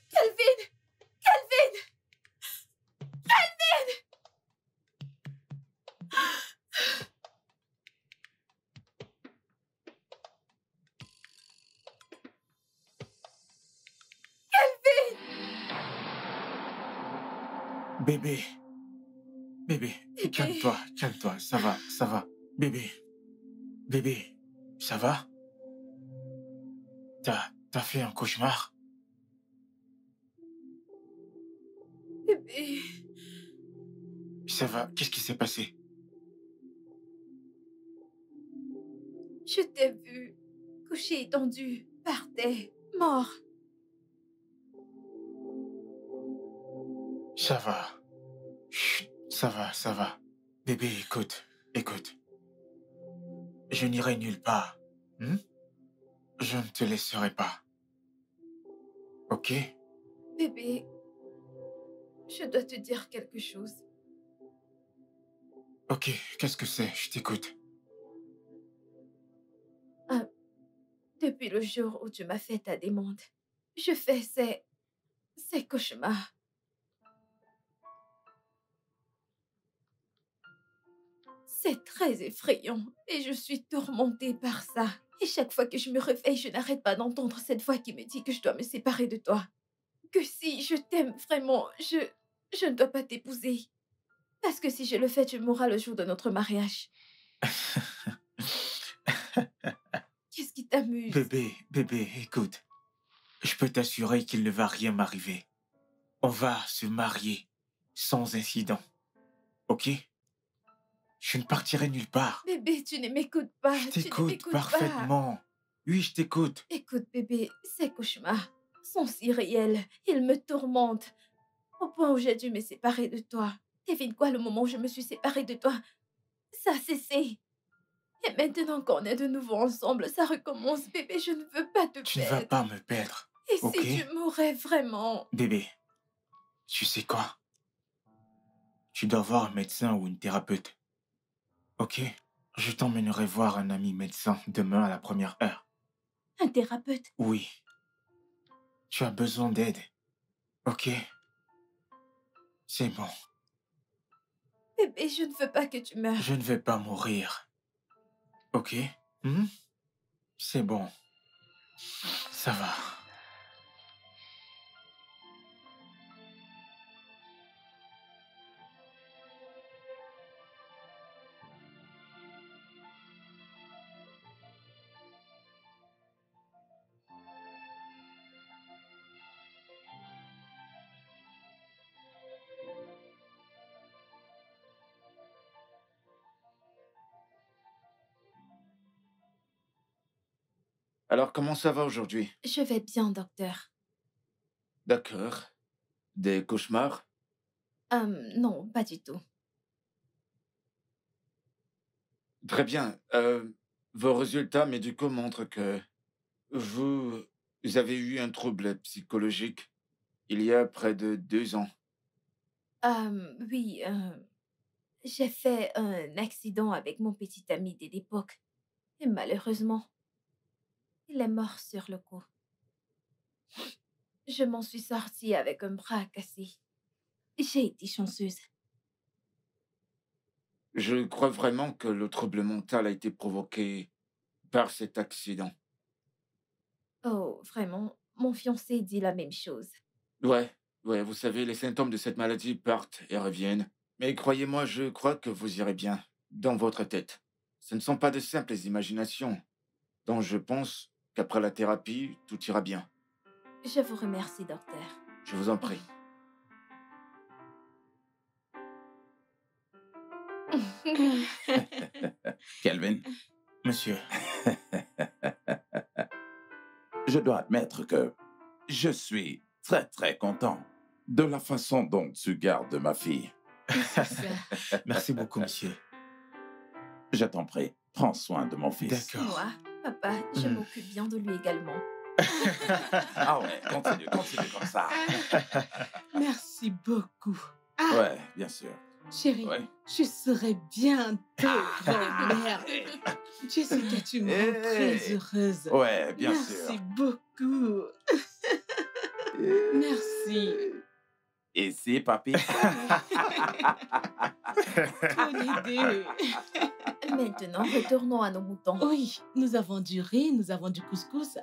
Kelvin! Kelvin! Kelvin! Kelvin! Bébé. Bébé, calme-toi, calme-toi. Ça va, ça va. Bébé. Bébé, ça va? T'as fait un cauchemar? Bébé, Ça va, qu'est-ce qui s'est passé? je t'ai vu couché étendu, par terre, mort. Ça va. Chut, ça va, ça va. Bébé, écoute, écoute. Je n'irai nulle part. Hmm? Je ne te laisserai pas. Ok? Bébé, je dois te dire quelque chose. Ok, qu'est-ce que c'est? Je t'écoute. Depuis le jour où tu m'as fait ta demande, je fais ces cauchemars. C'est très effrayant et je suis tourmentée par ça. Et chaque fois que je me réveille, je n'arrête pas d'entendre cette voix qui me dit que je dois me séparer de toi. Que si je t'aime vraiment, je ne dois pas t'épouser. Parce que si je le fais, tu mourras le jour de notre mariage. Qu'est-ce qui t'amuse? Bébé, écoute. Je peux t'assurer qu'il ne va rien m'arriver. On va se marier sans incident. Ok? Je ne partirai nulle part. Bébé, tu ne m'écoutes pas. Je Tu ne t'écoute m'écoutes parfaitement. Oui, je t'écoute. pas. Écoute, bébé, ces cauchemars sont si réels. Ils me tourmentent. Au point où j'ai dû me séparer de toi. Devine quoi, le moment où je me suis séparée de toi, ça a cessé. Et maintenant qu'on est de nouveau ensemble, ça recommence. Bébé, je ne veux pas te Tu ne perdre. vas pas me perdre. Et Ok? si tu mourais vraiment? Bébé, tu sais quoi? Tu dois voir un médecin ou une thérapeute. Ok? Je t'emmènerai voir un ami médecin demain à la première heure. Un thérapeute? Oui. Tu as besoin d'aide. Ok? C'est bon. Bébé, je ne veux pas que tu meures. Je ne vais pas mourir. Ok? Hmm? C'est bon. Ça va. Alors, comment ça va aujourd'hui? Je vais bien, docteur. D'accord. Des cauchemars? Non, pas du tout. Très bien. Vos résultats médicaux montrent que vous avez eu un trouble psychologique il y a près de 2 ans. Oui, j'ai fait un accident avec mon petit ami de l'époque. Et malheureusement, il est mort sur le coup. Je m'en suis sortie avec un bras cassé. J'ai été chanceuse. Je crois vraiment que le trouble mental a été provoqué par cet accident. Oh, vraiment, mon fiancé dit la même chose. Ouais, vous savez, les symptômes de cette maladie partent et reviennent. Mais croyez-moi, je crois que vous irez bien dans votre tête. Ce ne sont pas de simples imaginations. Donc je pense qu'après la thérapie, tout ira bien. Je vous remercie, docteur. Je vous en prie. Kelvin, Monsieur, je dois admettre que je suis très très content de la façon dont tu gardes ma fille. merci beaucoup, monsieur. Je t'en prie, prends soin de mon fils. D'accord. Moi, papa, je m'occupe bien de lui également. Ah ouais, continue comme ça. Merci beaucoup. Ouais, bien sûr. Chérie, Ouais. je serai bientôt grand-mère. Jessica, tu me rends très heureuse. Ouais, bien Merci sûr. beaucoup. Merci. Ici, papy. Bonne idée. Maintenant, retournons à nos moutons. Oui, nous avons du riz, nous avons du couscous.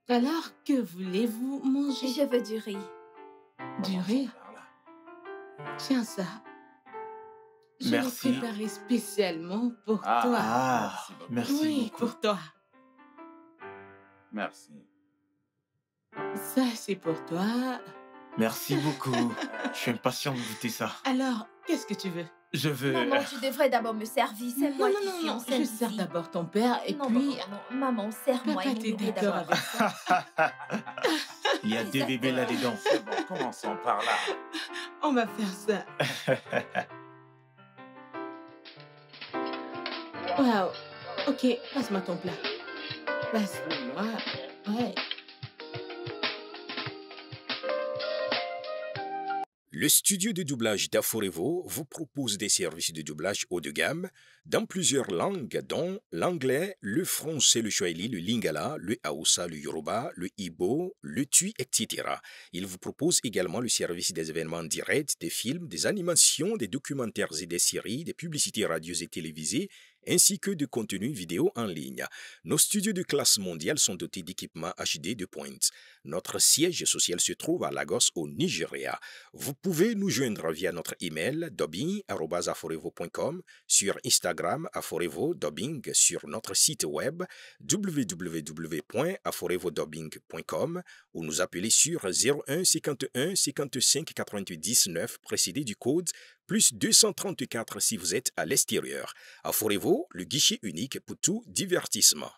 Alors, que voulez-vous manger? Je veux du riz. Du riz? Tiens ça. Je Merci. l'ai préparé spécialement pour Ah, toi. Ah, merci Oui, beaucoup. pour toi. Merci. Ça, c'est pour toi. Merci beaucoup. Je suis impatient de goûter ça. Alors, qu'est-ce que tu veux? Je veux... Maman, tu devrais d'abord me servir. C'est moi qui suis enceinte Je ici. sers d'abord ton père et non, puis... non, maman, serre-moi Papa, et t'es nourris d'accord d'abord. avec ça? Il y a deux bébés là-dedans. C'est bon, commençons par là. On va faire ça. Waouh. Ok, passe-moi ton plat. Passe-le-moi. Ouais. Le studio de doublage d'Aforevo vous propose des services de doublage haut de gamme dans plusieurs langues, dont l'anglais, le français, le swahili, le lingala, le hausa, le yoruba, le igbo, le tui, etc. Il vous propose également le service des événements directs, des films, des animations, des documentaires et des séries, des publicités radio et télévisées, ainsi que de contenus vidéo en ligne. Nos studios de classe mondiale sont dotés d'équipements HD de pointe. Notre siège social se trouve à Lagos, au Nigeria. Vous pouvez nous joindre via notre email dubbing@aforevo.com, sur Instagram Aforevo Dubbing, sur notre site web www.aforevodubbing.com ou nous appeler sur 01 51 55 88 19 précédé du code plus 234 si vous êtes à l'extérieur. Aforevo, le guichet unique pour tout divertissement.